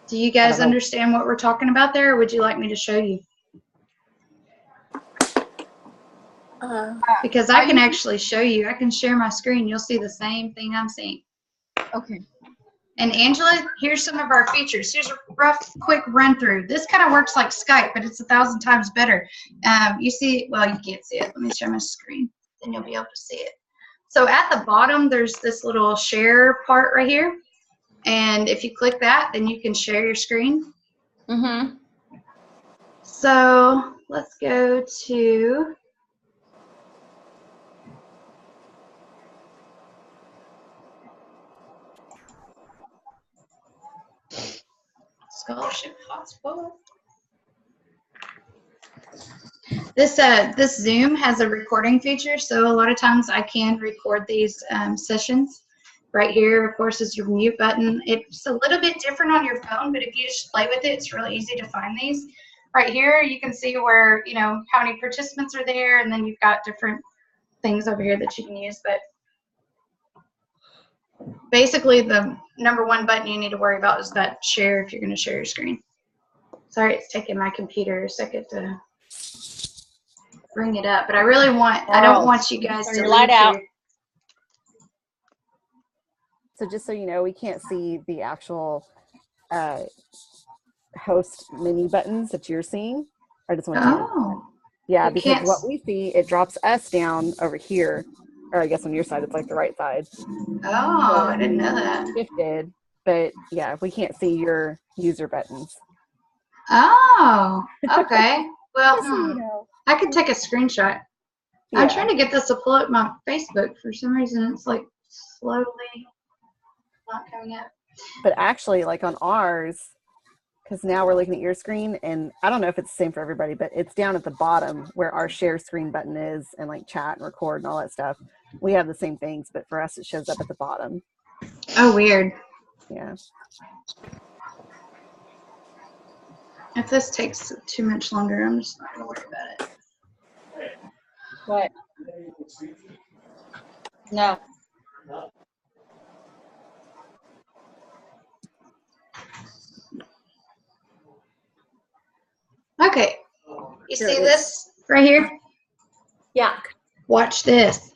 Do you guys understand what we're talking about there, or would you like me to show you? Because I can actually show you. I can share my screen. You'll see the same thing I'm seeing. Okay. And Angela, here's some of our features. Here's a rough, quick run through. This kind of works like Skype, but it's 1,000 times better. You see, well, you can't see it. Let me share my screen. Then you'll be able to see it. So at the bottom, there's this little share part right here. And if you click that, then you can share your screen. Mm-hmm. So let's go to Scholarship Hotspot. This Zoom has a recording feature, so a lot of times I can record these sessions. Right here, of course, is your mute button. It's a little bit different on your phone, but if you just play with it, it's really easy to find these. Right here, you can see where, how many participants are there, and then you've got different things over here that you can use. But basically, the number one button you need to worry about is that share if you're going to share your screen. Sorry, it's taking my computer a second to bring it up, but I really want, I don't want you guys to light out. So just so you know, we can't see the actual host menu buttons that you're seeing. I just want to. Yeah, because what we see, it drops us down over here, or I guess on your side, it's like the right side. Oh, I didn't know that. Shifted, but yeah, we can't see your user buttons. Oh, okay. Well, I could take a screenshot. Yeah. I'm trying to get this to pull up my Facebook. For some reason, it's like slowly not coming up. But actually, like on ours, because now we're looking at your screen, and I don't know if it's the same for everybody, but it's down at the bottom where our share screen button is, and like chat and record and all that stuff. We have the same things, but for us, it shows up at the bottom. Oh, weird. Yeah. If this takes too much longer, I'm just not going to worry about it. What? No. Okay. You see this right here? Yeah. Watch this.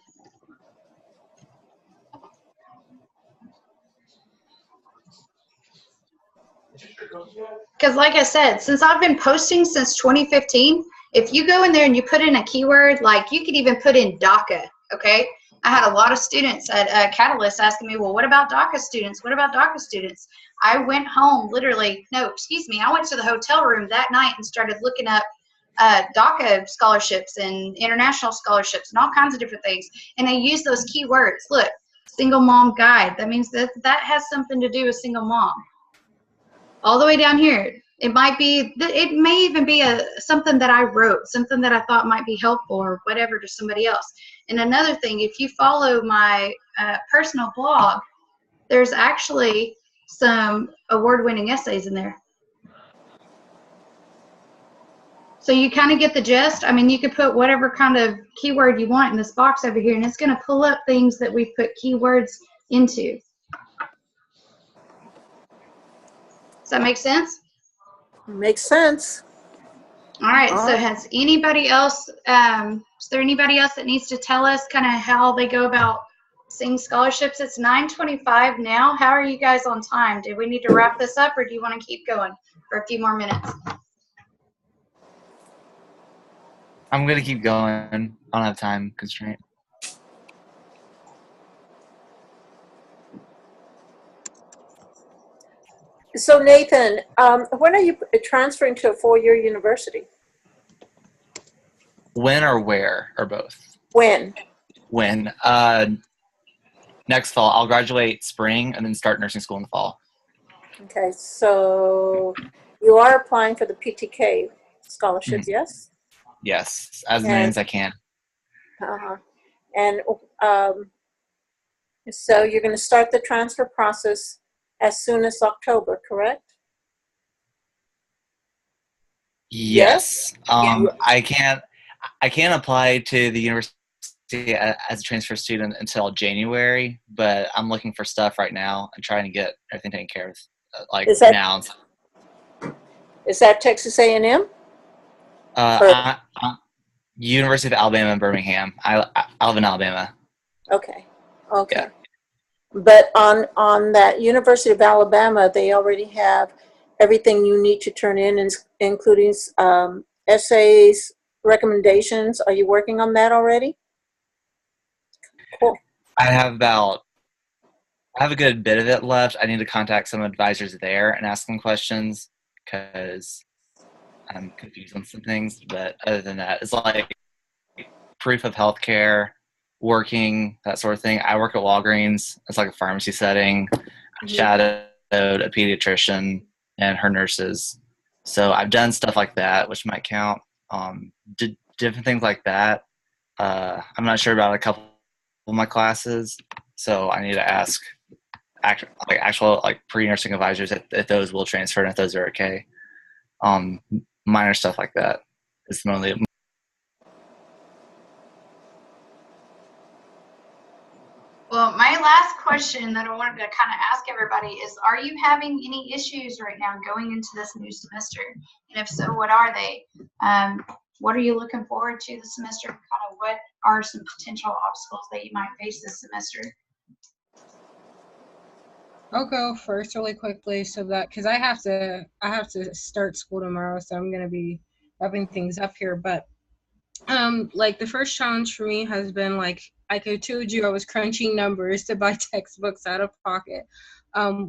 Because like I said, since I've been posting since 2015, if you go in there and you put in a keyword, like you could even put in DACA, okay? I had a lot of students at Catalyst asking me, well, what about DACA students? What about DACA students? I went home literally, no, excuse me, I went to the hotel room that night and started looking up DACA scholarships and international scholarships and all kinds of different things. And they use those keywords. Look, single mom guide. That means that has something to do with single mom. All the way down here. It might be, it may even be something that I wrote, something that I thought might be helpful or whatever to somebody else. And another thing, if you follow my personal blog, there's actually some award-winning essays in there. So you kind of get the gist. I mean, you could put whatever kind of keyword you want in this box over here, and it's going to pull up things that we've put keywords into. Does that make sense? Makes sense. All right. So has anybody else, is there anybody else that needs to tell us kind of how they go about seeing scholarships? It's 9:25 now. How are you guys on time? Do we need to wrap this up, or do you want to keep going for a few more minutes? I'm going to keep going. I don't have time constraint. So Nathan, when are you transferring to a four-year university? When or where or both? When? When? Next fall. I'll graduate spring and then start nursing school in the fall. Okay, so you are applying for the PTK scholarship, yes? Yes, as many as I can. Uh-huh. And so you're going to start the transfer process as soon as October, correct? Yes. I can't apply to the university as a transfer student until January, but I'm looking for stuff right now and trying to get everything taken care of, now. Is that Texas A&M? University of Alabama in Birmingham. I live in Alabama. Okay. Yeah. But on that University of Alabama, they already have everything you need to turn in, including essays, recommendations. Are you working on that already? Cool. I have a good bit of it left. I need to contact some advisors there and ask them questions because I'm confused on some things. But other than that, it's like proof of healthcare, working, that sort of thing. I work at Walgreens. It's like a pharmacy setting. I shadowed a pediatrician and her nurses. So I've done stuff like that, which might count. Different things like that. I'm not sure about a couple of my classes, so I need to ask actual pre-nursing advisors if those will transfer and if those are okay. Minor stuff like that. It's mainly. Well, my last question that I wanted to kind of ask everybody is, are you having any issues right now going into this new semester? And if so, what are they? What are you looking forward to this semester? Kind of what are some potential obstacles that you might face this semester? I'll go first really quickly so that, because I have to start school tomorrow, so I'm going to be wrapping things up here. But like the first challenge for me has been like I told you I was crunching numbers to buy textbooks out of pocket,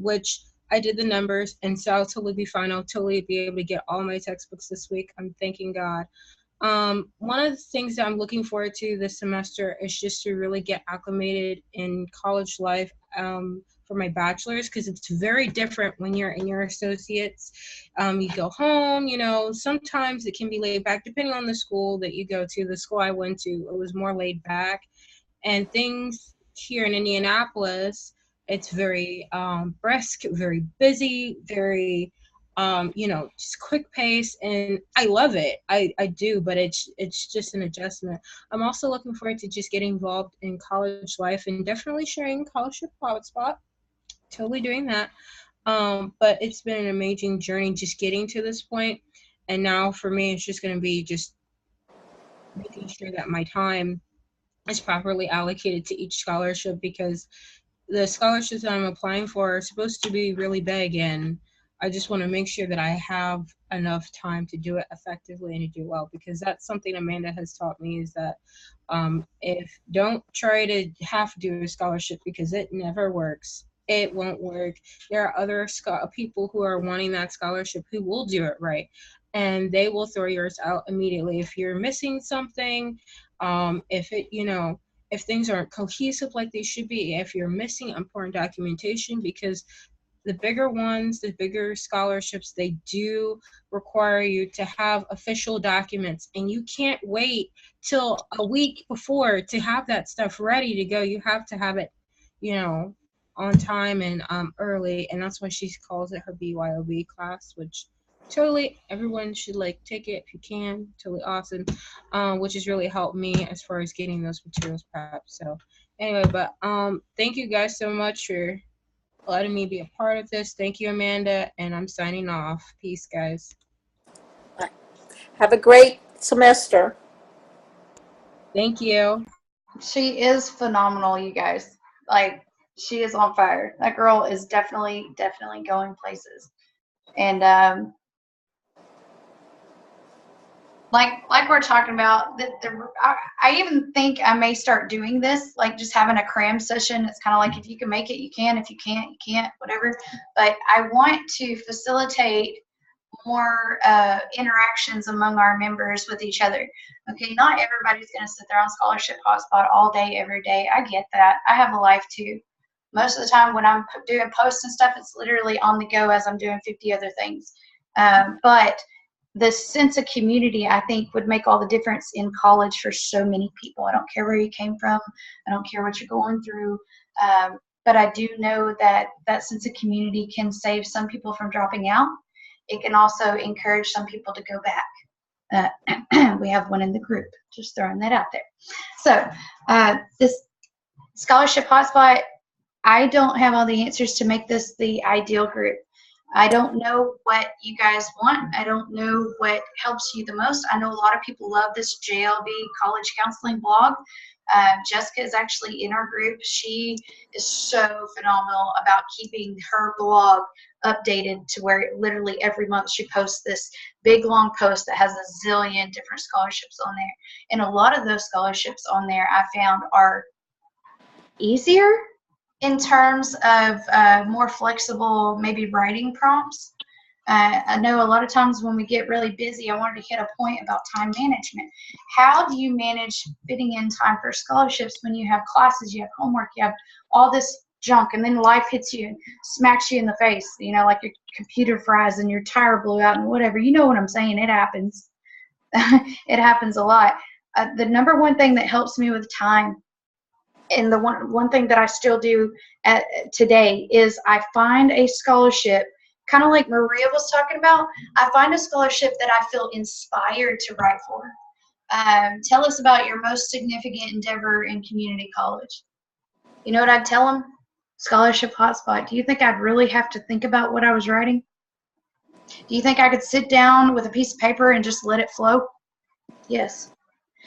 which I did the numbers, and so I'll totally be fine. I'll totally be able to get all my textbooks this week. I'm thanking God. One of the things that I'm looking forward to this semester is just to really get acclimated in college life for my bachelor's, because it's very different when you're in your associates. You go home, sometimes it can be laid back depending on the school that you go to. The school I went to, it was more laid back, and things here in Indianapolis, it's very brisk, very busy, very just quick pace, and I love it. I do, but it's just an adjustment. I'm also looking forward to just getting involved in college life and definitely sharing Scholarship Hotspot. Totally doing that. But it's been an amazing journey just getting to this point. And now for me, it's just going to be just making sure that my time is properly allocated to each scholarship, because the scholarships that I'm applying for are supposed to be really big, and I just want to make sure that I have enough time to do it effectively and to do well, because that's something Amanda has taught me, is that if don't try to half do a scholarship, because it never works. It won't work. There are other people who are wanting that scholarship who will do it right. and they will throw yours out immediately if you're missing something, if it, if things aren't cohesive like they should be, if you're missing important documentation, because the bigger ones, the bigger scholarships, they do require you to have official documents, and you can't wait till a week before to have that stuff ready to go. You have to have it, on time and early, and that's why she calls it her BYOB class, which totally everyone should take it if you can. Totally awesome, which has really helped me as far as getting those materials prepped. So anyway, but thank you guys so much for letting me be a part of this. Thank you, Amanda, and I'm signing off. Peace, guys. Have a great semester. Thank you. She is phenomenal, you guys. She is on fire. That girl is definitely going places. And like we're talking about, I even think I may start doing this, just having a cram session. It's kind of like, if you can make it, you can. If you can't, you can't, whatever. But I want to facilitate more interactions among our members with each other. Okay, not everybody's going to sit there on Scholarship Hotspot all day, every day. I get that. I have a life too. Most of the time when I'm doing posts and stuff, it's literally on the go as I'm doing 50 other things. But the sense of community, I think, would make all the difference in college for so many people. I don't care where you came from. I don't care what you're going through. But I do know that that sense of community can save some people from dropping out. It can also encourage some people to go back. We have one in the group, just throwing that out there. So this Scholarship Hotspot, I don't have all the answers to make this the ideal group. I don't know what you guys want. I don't know what helps you the most. I know a lot of people love this JLB college counseling blog. Jessica is actually in our group. She is so phenomenal about keeping her blog updated to where literally every month she posts this big long post that has a zillion different scholarships on there. And a lot of those scholarships on there I found are easier in terms of more flexible, maybe writing prompts. I know a lot of times when we get really busy, I wanted to hit a point about time management. How do you manage fitting in time for scholarships when you have classes, you have homework, you have all this junk, and then life hits you and smacks you in the face, like your computer fries and your tire blew out and whatever. You know what I'm saying? It happens. It happens a lot. The number one thing that helps me with time, and the one thing that I still do today, is I find a scholarship, kind of like Maria was talking about. I find a scholarship that I feel inspired to write for. Tell us about your most significant endeavor in community college. You know what I'd tell them? Scholarship Hotspot. Do you think I'd really have to think about what I was writing? Do you think I could sit down with a piece of paper and just let it flow? Yes.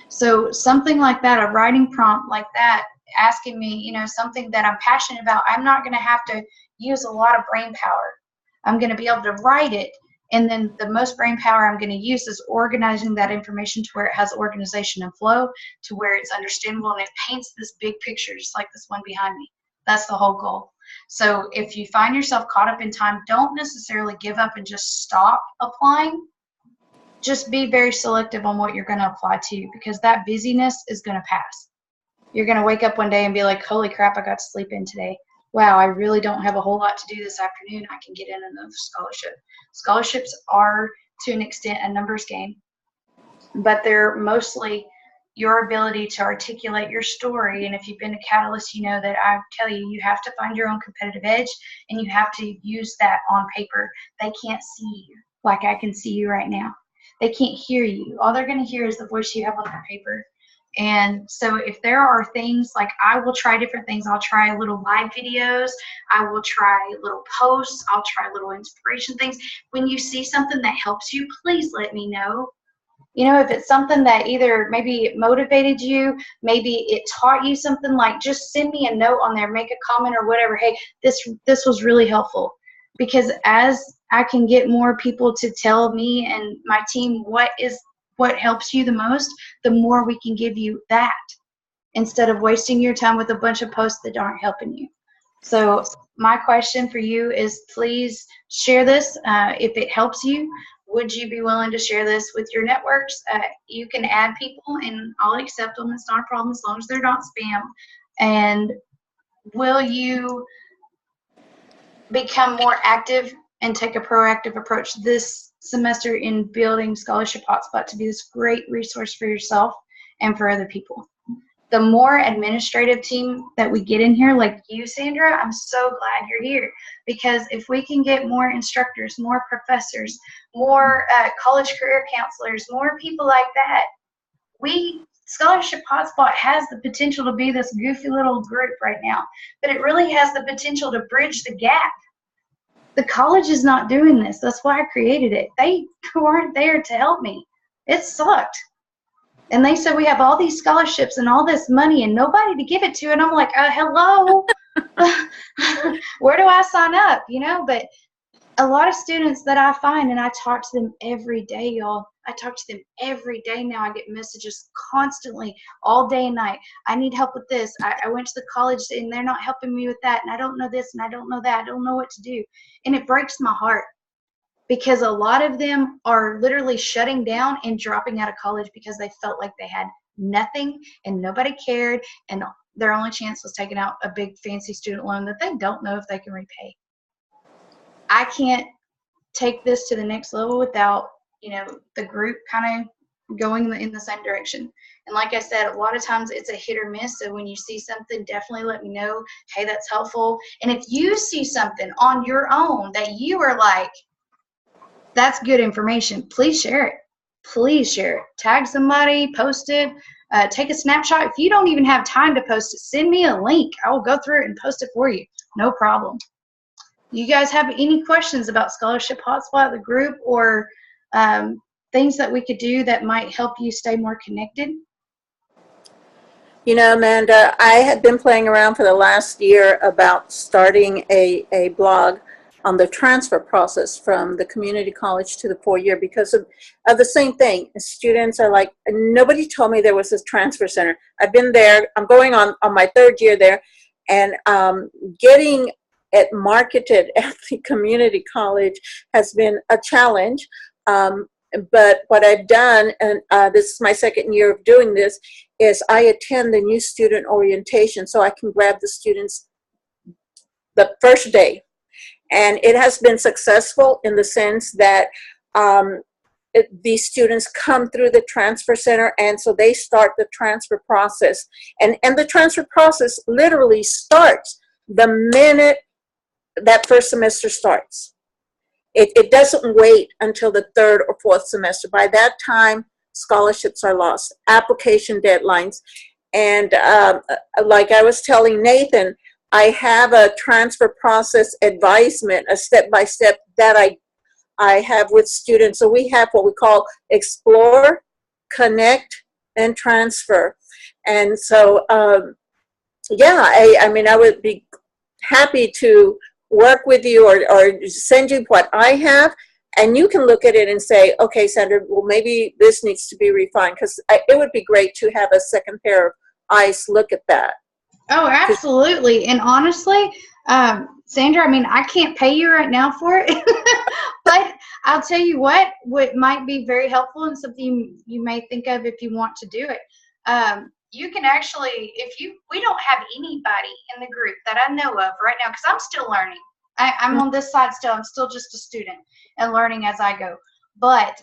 So something like that, a writing prompt like that, asking me, something that I'm passionate about, I'm not going to have to use a lot of brain power. I'm going to be able to write it, and then the most brain power I'm going to use is organizing that information to where it has organization and flow, to where it's understandable, and it paints this big picture, just like this one behind me. That's the whole goal. So if you find yourself caught up in time, don't necessarily give up and just stop applying. Just be very selective on what you're going to apply to, because that busyness is going to pass. You're going to wake up one day and be like, holy crap, I got to sleep in today. Wow, I really don't have a whole lot to do this afternoon. I can get in another scholarship. Scholarships are, to an extent, a numbers game, but they're mostly your ability to articulate your story. And if you've been a Catalyst, you know that I tell you, you have to find your own competitive edge, and you have to use that on paper. They can't see you like I can see you right now. They can't hear you. All they're going to hear is the voice you have on the paper. And so if there are things, like, I will try different things. I'll try little live videos. I will try little posts. I'll try little inspiration things. When you see something that helps you, please let me know. If it's something that either maybe it motivated you, maybe it taught you something, like, just send me a note on there, make a comment or whatever. Hey, this was really helpful. Because as I can get more people to tell me and my team what helps you the most, the more we can give you that, instead of wasting your time with a bunch of posts that aren't helping you. So my question for you is, please share this if it helps you. would you be willing to share this with your networks? You can add people and I'll accept them. It's not a problem as long as they're not spam. And will you become more active and take a proactive approach this semester in building Scholarship Hotspot to be this great resource for yourself and for other people? The more administrative team that we get in here, like you, Sandra, I'm so glad you're here, because if we can get more instructors, more professors, more college career counselors, more people like that, Scholarship Hotspot has the potential to be this goofy little group right now, but it really has the potential to bridge the gap. The college is not doing this. That's why I created it. They weren't there to help me. It sucked. And they said we have all these scholarships and all this money and nobody to give it to. And I'm like, hello, where do I sign up? You know, but a lot of students that I find, and I talk to them every day, y'all. I talk to them every day now. I get messages constantly, all day and night. I need help with this. I went to the college and they're not helping me with that. And I don't know this and I don't know that. I don't know what to do. And it breaks my heart, because a lot of them are literally shutting down and dropping out of college because they felt like they had nothing and nobody cared, and their only chance was taking out a big fancy student loan that they don't know if they can repay. I can't take this to the next level without, you know, the group kind of going in the same direction. And like I said, a lot of times it's a hit or miss. So when you see something, definitely let me know, hey, that's helpful. And if you see something on your own that you are like, that's good information, please share it. Please share it. Tag somebody, post it, take a snapshot. If you don't even have time to post it, send me a link. I will go through it and post it for you. No problem. You guys have any questions about Scholarship Hotspot, the group, or things that we could do that might help you stay more connected? You know, Amanda, I had been playing around for the last year about starting a blog on the transfer process from the community college to the 4-year, because of the same thing. Students are like, nobody told me there was this transfer center. I've been there. I'm going on my 3rd year there, and getting it marketed at the community college has been a challenge. But what I've done, and this is my 2nd year of doing this, is I attend the new student orientation so I can grab the students the first day. And it has been successful in the sense that these students come through the transfer center, and so they start the transfer process. And the transfer process literally starts the minute that first semester starts. It doesn't wait until the 3rd or 4th semester. By that time, scholarships are lost, application deadlines. And like I was telling Nathan, I have a transfer process advisement, a step-by-step that I have with students. So we have what we call explore, connect, and transfer. And so, yeah, I mean, I would be happy to work with you or send you what I have, and you can look at it and say, okay, Sandra, well, maybe this needs to be refined, because it would be great to have a second pair of eyes look at that. Oh, absolutely. And honestly, Sandra, I mean, I can't pay you right now for it, but I'll tell you what might be very helpful and something you may think of if you want to do it. You can actually, we don't have anybody in the group that I know of right now, because I'm still learning. I'm on this side still. I'm still just a student and learning as I go. But,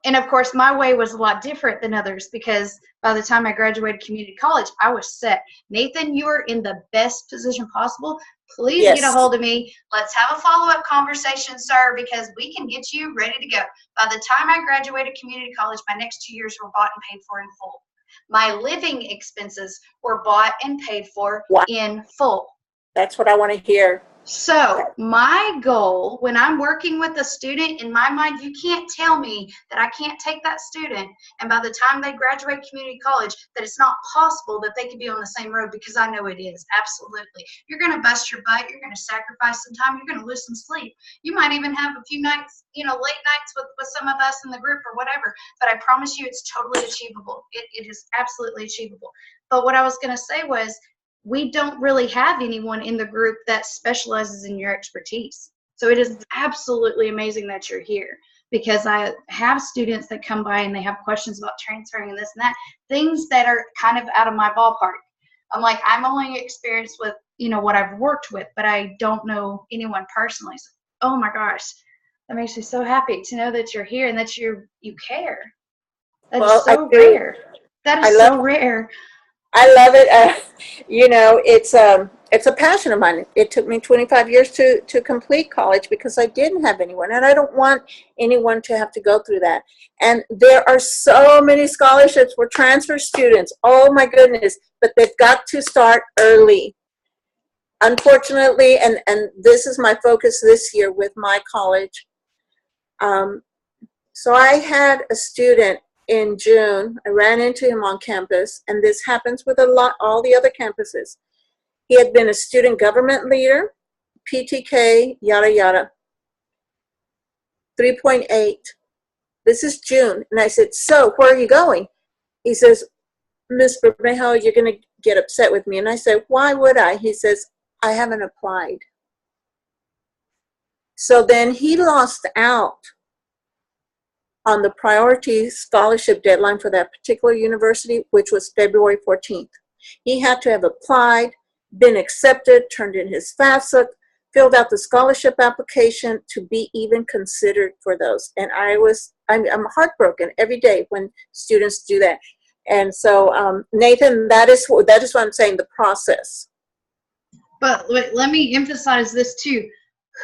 and of course, my way was a lot different than others, because by the time I graduated community college, I was set. Nathan, you are in the best position possible. Please get a hold of me. Let's have a follow-up conversation, sir, because we can get you ready to go. By the time I graduated community college, my next 2 years were bought and paid for in full. My living expenses were bought and paid for in full. That's what I want to hear. So my goal when I'm working with a student, in my mind, you can't tell me that I can't take that student and by the time they graduate community college that it's not possible that they could be on the same road, because I know it is. Absolutely. You're going to bust your butt. You're going to sacrifice some time. You're going to lose some sleep. You might even have a few nights, late nights with some of us in the group or whatever, but I promise you it's totally achievable. It is absolutely achievable. But what I was going to say was, we don't really have anyone in the group that specializes in your expertise. So it is absolutely amazing that you're here, because I have students that come by and they have questions about transferring and this and that, things that are kind of out of my ballpark. I'm like, I'm only experienced with, what I've worked with, but I don't know anyone personally. So, oh my gosh, that makes me so happy to know that you're here and that you care. That is so rare. That is so rare. I love it. It's a passion of mine. It took me 25 years to complete college because I didn't have anyone, and I don't want anyone to have to go through that. And there are so many scholarships for transfer students. Oh my goodness! But they've got to start early. Unfortunately, and this is my focus this year with my college. So I had a student in June. I ran into him on campus, and this happens with all the other campuses. He had been a student government leader, PTK, yada, yada, 3.8. This is June. And I said, so where are you going? He says, Ms. Bermejo, you're going to get upset with me. And I said, why would I? He says, I haven't applied. So then he lost out on the priority scholarship deadline for that particular university, which was February 14th. He had to have applied, been accepted, turned in his FAFSA, filled out the scholarship application to be even considered for those. And I'm heartbroken every day when students do that. And so, Nathan, that is what I'm saying, the process. But let me emphasize this too.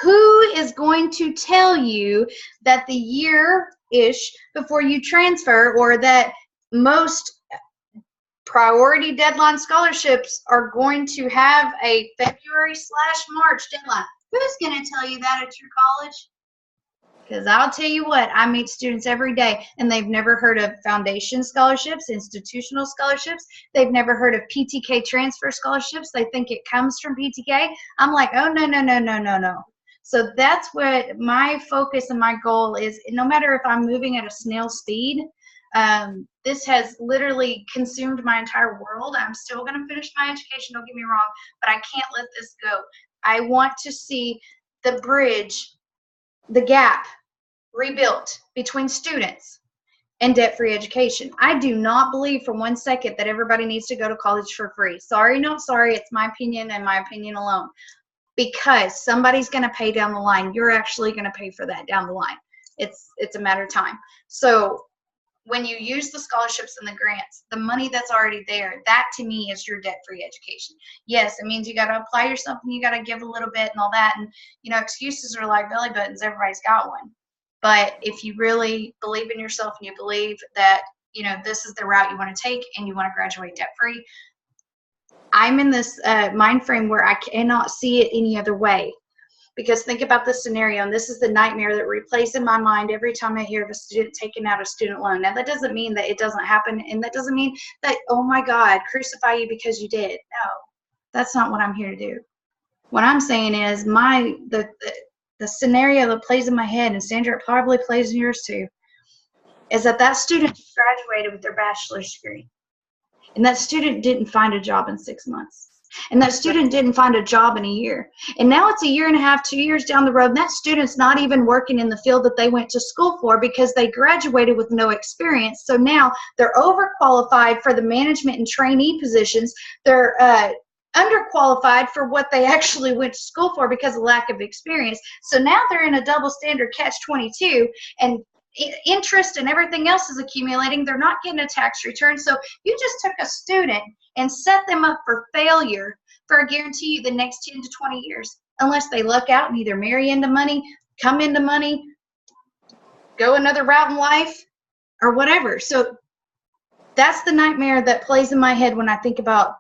Who is going to tell you that the year-ish before you transfer, or that most priority deadline scholarships are going to have a February/March deadline? Who's going to tell you that at your college? Because I'll tell you what, I meet students every day, and they've never heard of foundation scholarships, institutional scholarships. They've never heard of PTK transfer scholarships. They think it comes from PTK. I'm like, oh, no, no, no, no, no, no. So that's what my focus and my goal is. No matter if I'm moving at a snail speed, this has literally consumed my entire world. I'm still going to finish my education, don't get me wrong, but I can't let this go. I want to see the bridge, the gap rebuilt between students and debt-free education. I do not believe for 1 second that everybody needs to go to college for free. Sorry, not sorry. It's my opinion and my opinion alone. Because somebody's going to pay down the line. You're actually going to pay for that down the line. It's a matter of time. So when you use the scholarships and the grants, the money that's already there, that to me is your debt-free education. Yes, it means you got to apply yourself and you got to give a little bit and all that. And, excuses are like belly buttons. Everybody's got one. But if you really believe in yourself and you believe that, this is the route you want to take and you want to graduate debt-free, I'm in this mind frame where I cannot see it any other way. Because think about this scenario, and this is the nightmare that replays in my mind every time I hear of a student taking out a student loan. Now, that doesn't mean that it doesn't happen, and that doesn't mean that, oh my God, crucify you because you did. No, that's not what I'm here to do. What I'm saying is the scenario that plays in my head, and Sandra, it probably plays in yours too, is that student graduated with their bachelor's degree. And that student didn't find a job in 6 months. And that student didn't find a job in a year. And now it's a year and a half, 2 years down the road, and that student's not even working in the field that they went to school for because they graduated with no experience. So now they're overqualified for the management and trainee positions. They're underqualified for what they actually went to school for because of lack of experience. So now they're in a double standard catch-22, and interest and everything else is accumulating. They're not getting a tax return. So you just took a student and set them up for failure for, I guarantee you, the next 10 to 20 years, unless they luck out and either marry into money, come into money, go another route in life, or whatever. So that's the nightmare that plays in my head when I think about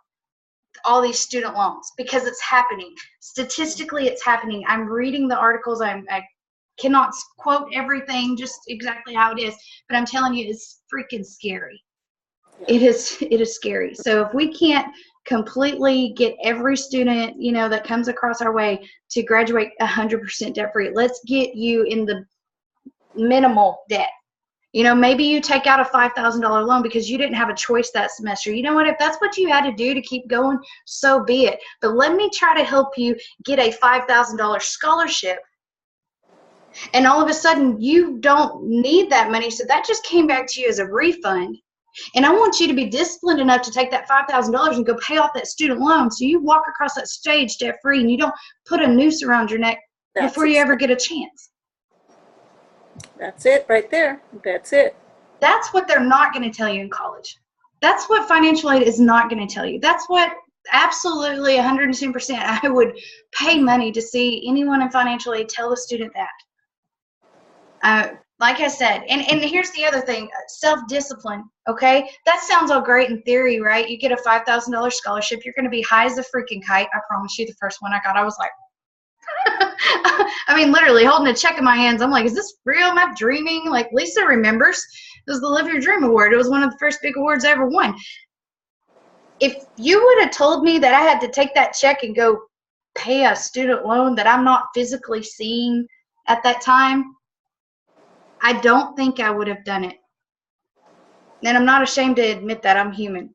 all these student loans, because it's happening. Statistically, it's happening. I'm reading the articles. I cannot quote everything just exactly how it is, but I'm telling you, it's freaking scary. It is scary. So if we can't completely get every student, that comes across our way to graduate 100% debt free, let's get you in the minimal debt. Maybe you take out a $5,000 loan because you didn't have a choice that semester. You know what? If that's what you had to do to keep going, so be it. But let me try to help you get a $5,000 scholarship And all of a sudden, you don't need that money. So that just came back to you as a refund. And I want you to be disciplined enough to take that $5,000 and go pay off that student loan. So you walk across that stage debt free and you don't put a noose around your neck before you ever get a chance. That's it right there. That's it. That's what they're not going to tell you in college. That's what financial aid is not going to tell you. That's what absolutely 110% I would pay money to see anyone in financial aid tell a student that. Like I said, and here's the other thing, self-discipline, okay? That sounds all great in theory, right? You get a $5,000 scholarship, you're going to be high as a freaking kite. I promise you, the first one I got, I was like, I mean, literally holding a check in my hands. I'm like, is this real? Am I dreaming? Like, Lisa remembers. It was the Live Your Dream Award. It was one of the first big awards I ever won. If you would have told me that I had to take that check and go pay a student loan that I'm not physically seeing at that time, I don't think I would have done it. And I'm not ashamed to admit that. I'm human.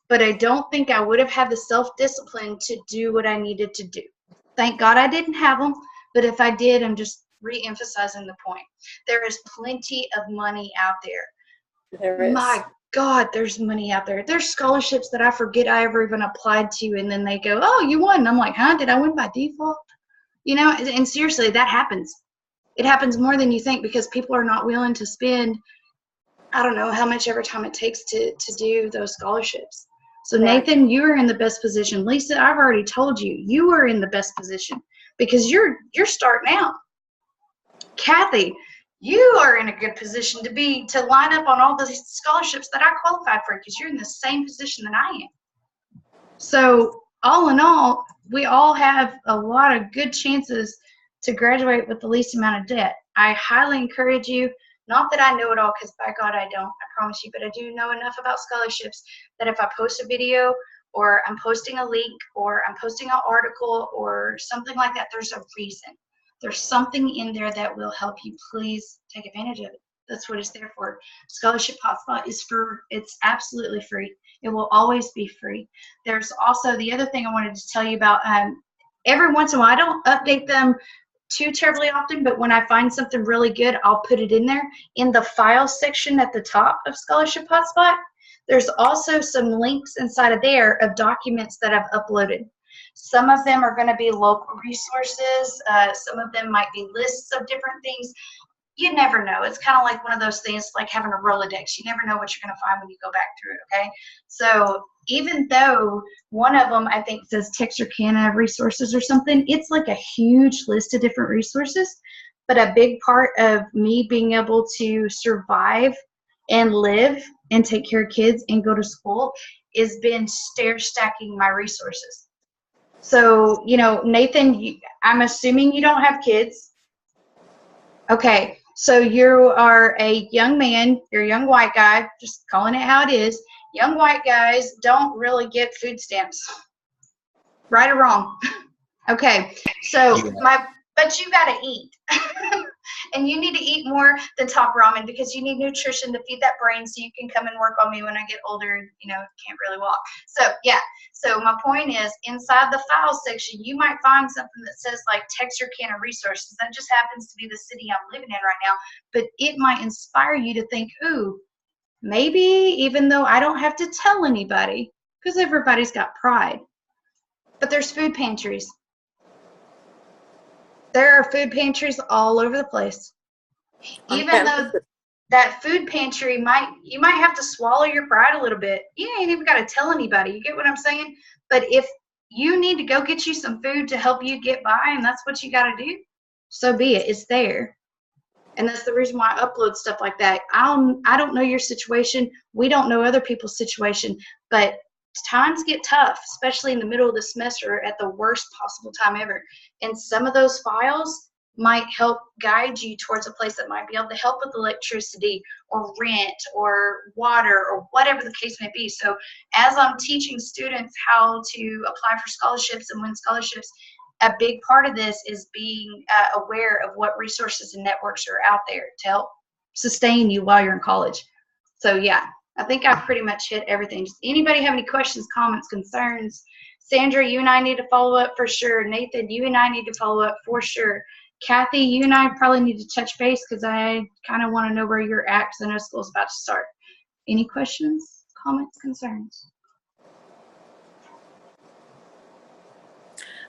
But I don't think I would have had the self-discipline to do what I needed to do. Thank God I didn't have them. But if I did, I'm just re-emphasizing the point. There is plenty of money out there. There is. My God, there's money out there. There's scholarships that I forget I ever even applied to, and then they go, oh, you won. And I'm like, huh? Did I win by default? You know, and seriously, that happens. It happens more than you think because people are not willing to spend, I don't know, how much every time it takes to do those scholarships. So Right. Nathan, you are in the best position. Lisa, I've already told you, you are in the best position because you're starting out. Kathy, you are in a good position to line up on all the scholarships that I qualified for because you're in the same position that I am. So all in all, we all have a lot of good chances to graduate with the least amount of debt. I highly encourage you, not that I know it all, because by God I don't, I promise you, but I do know enough about scholarships that if I post a video or I'm posting a link or I'm posting an article or something like that, there's a reason. There's something in there that will help you. Please take advantage of it. That's what it's there for. Scholarship Hotspot is it's absolutely free. It will always be free. There's also the other thing I wanted to tell you about. Every once in a while, I don't update them too terribly often, but when I find something really good, I'll put it in there. In the file section at the top of Scholarship Hotspot, there's also some links inside of there of documents that I've uploaded. Some of them are going to be local resources. Some of them might be lists of different things. You never know. It's kind of like one of those things like having a Rolodex. You never know what you're going to find when you go back through it, okay? So even though one of them, I think, says Texarkana resources or something, it's like a huge list of different resources. But a big part of me being able to survive and live and take care of kids and go to school is been stacking my resources. So, you know, Nathan, I'm assuming you don't have kids. Okay, so you are a young man, you're a young white guy, just calling it how it is. Young white guys don't really get food stamps, right or wrong. Okay, so but you gotta eat. And you need to eat more than top ramen because you need nutrition to feed that brain so you can come and work on me when I get older and, you know, can't really walk. So, yeah. So my point is, inside the files section, you might find something that says, like, Texarkana Resources. That just happens to be the city I'm living in right now. But it might inspire you to think, ooh, maybe even though I don't have to tell anybody, because everybody's got pride, but there's food pantries. There are food pantries all over the place. Even though that food pantry you might have to swallow your pride a little bit. You ain't even got to tell anybody. You get what I'm saying? But if you need to go get you some food to help you get by and that's what you got to do, so be it. It's there. And that's the reason why I upload stuff like that. I don't know your situation. We don't know other people's situation. But times get tough, especially in the middle of the semester at the worst possible time ever. And some of those files might help guide you towards a place that might be able to help with electricity or rent or water or whatever the case may be. So as I'm teaching students how to apply for scholarships and win scholarships, a big part of this is being aware of what resources and networks are out there to help sustain you while you're in college. So yeah, I think I've pretty much hit everything. Does anybody have any questions, comments, concerns? Sandra, you and I need to follow up for sure. Nathan, you and I need to follow up for sure. Kathy, you and I probably need to touch base because I kind of want to know where you're at because I know school's about to start. Any questions, comments, concerns?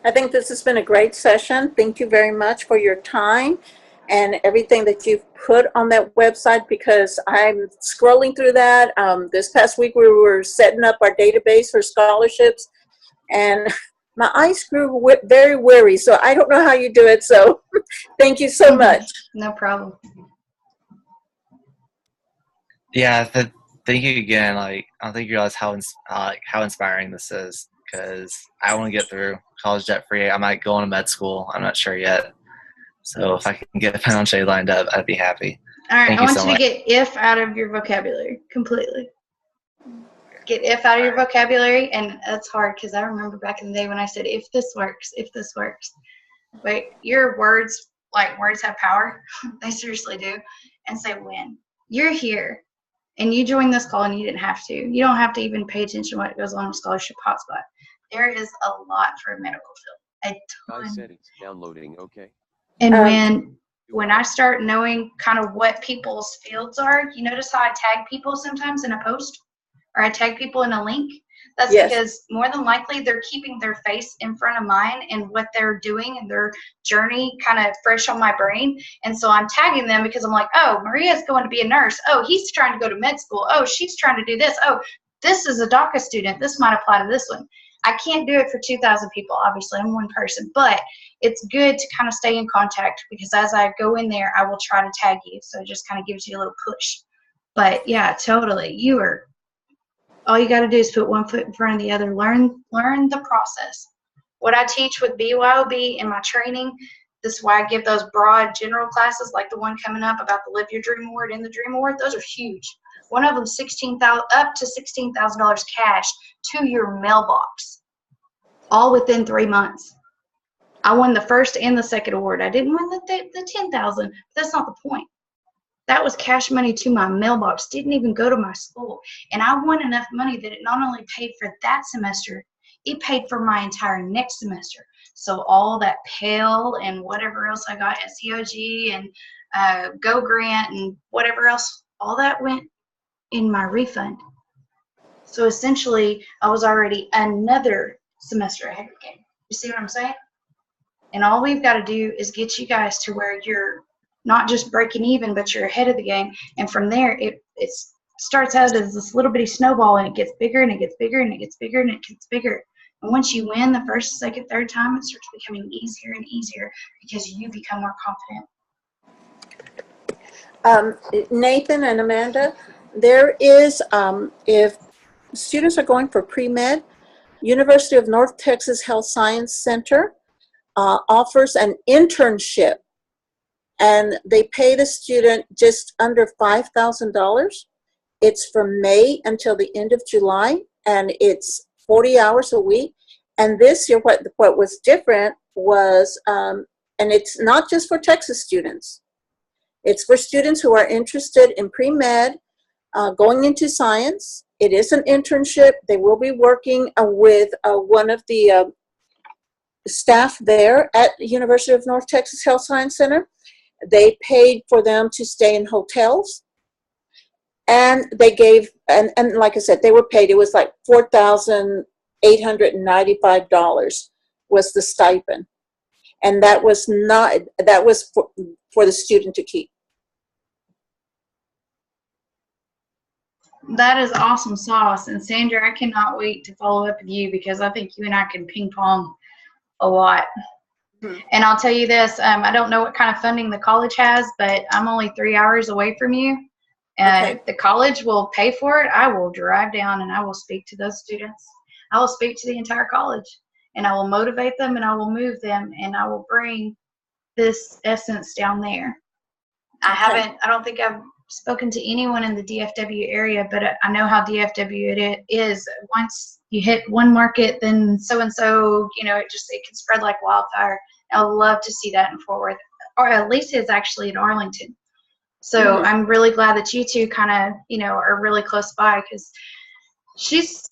I think this has been a great session. Thank you very much for your time and everything that you've put on that website, because I'm scrolling through that. This past week we were setting up our database for scholarships, and my eyes grew very weary, so I don't know how you do it, so thank you so much. No problem. Yeah, thank you again. Like, I don't think you realize how inspiring this is, because I want to get through college debt free. I might go into med school. I'm not sure yet. So if I can get a pen on shade lined up, I'd be happy. All right, Thank I you want so you to much. get if out of your vocabulary completely. Get if out of your vocabulary, and that's hard because I remember back in the day when I said, if this works, if this works. But your words, like words have power. They seriously do. And say when. You're here, and you joined this call and you didn't have to. You don't have to even pay attention to what goes on with Scholarship Hotspot. There is a lot for a medical field. A ton. Settings downloading. Okay. And when I start knowing kind of what people's fields are, you notice how I tag people sometimes in a post, or I tag people in a link? That's Yes. because more than likely they're keeping their face in front of mine and what they're doing and their journey kind of fresh on my brain. And so I'm tagging them because I'm like, oh, Maria's going to be a nurse. Oh, he's trying to go to med school. Oh, she's trying to do this. Oh, this is a DACA student. This might apply to this one. I can't do it for 2,000 people. Obviously, I'm one person, but it's good to kind of stay in contact because as I go in there, I will try to tag you. So it just kind of gives you a little push. But yeah, totally. All you got to do is put one foot in front of the other. Learn the process. What I teach with BYOB in my training, this is why I give those broad general classes like the one coming up about the Live Your Dream Award and the Dream Award. Those are huge. One of them up to $16,000 cash to your mailbox, all within 3 months. I won the first and the second award. I didn't win the $10,000, but that's not the point. That was cash money to my mailbox, didn't even go to my school. And I won enough money that it not only paid for that semester, it paid for my entire next semester. So all that Pell and whatever else I got, SEOG and Go Grant and whatever else, all that went in my refund. So essentially, I was already another semester ahead of the game. You see what I'm saying? And all we've got to do is get you guys to where you're not just breaking even, but you're ahead of the game. And from there, it starts out as this little bitty snowball, and it gets bigger, and it gets bigger, and it gets bigger, and it gets bigger. And once you win the first, second, third time, it starts becoming easier and easier because you become more confident. Nathan and Amanda, there is, if students are going for pre-med, University of North Texas Health Science Center offers an internship, and they pay the student just under $5,000. It's from May until the end of July, and it's 40 hours a week. And this year, what was different was, and it's not just for Texas students. It's for students who are interested in pre-med, going into science. It is an internship. They will be working with one of the staff there at the University of North Texas Health Science Center. They paid for them to stay in hotels. And they gave, and like I said, they were paid, it was like $4,895 was the stipend. And that was for the student to keep. That is awesome sauce. And Sandra, I cannot wait to follow up with you because I think you and I can ping pong a lot. And I'll tell you this, I don't know what kind of funding the college has, but I'm only 3 hours away from you. And Okay. if the college will pay for it, I will drive down and I will speak to those students. I will speak to the entire college, and I will motivate them, and I will move them, and I will bring this essence down there. I don't think I've spoken to anyone in the DFW area, but I know how DFW it is. Once you hit one market, then so-and-so, it can spread like wildfire. I would love to see that in Fort Worth, or Lisa is actually in Arlington. So I'm really glad that you two kind of, are really close by, because she's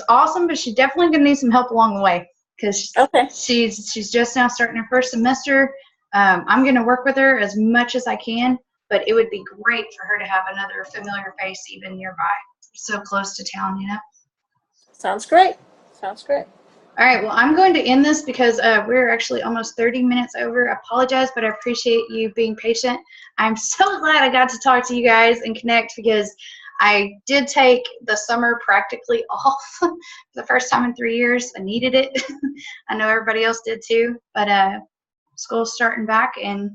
awesome, but she's definitely going to need some help along the way, because Okay. she's just now starting her first semester. I'm going to work with her as much as I can, but it would be great for her to have another familiar face even nearby, so close to town, you know. Sounds great. Sounds great. All right, well, I'm going to end this because we're actually almost 30 minutes over. I apologize, but I appreciate you being patient. I'm so glad I got to talk to you guys and connect because I did take the summer practically off for the first time in 3 years. I needed it. I know everybody else did too, but school's starting back and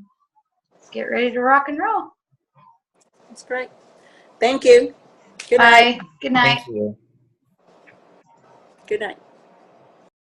let's get ready to rock and roll. That's great. Thank you. Good night. Bye. Good night. Thank you. Good night.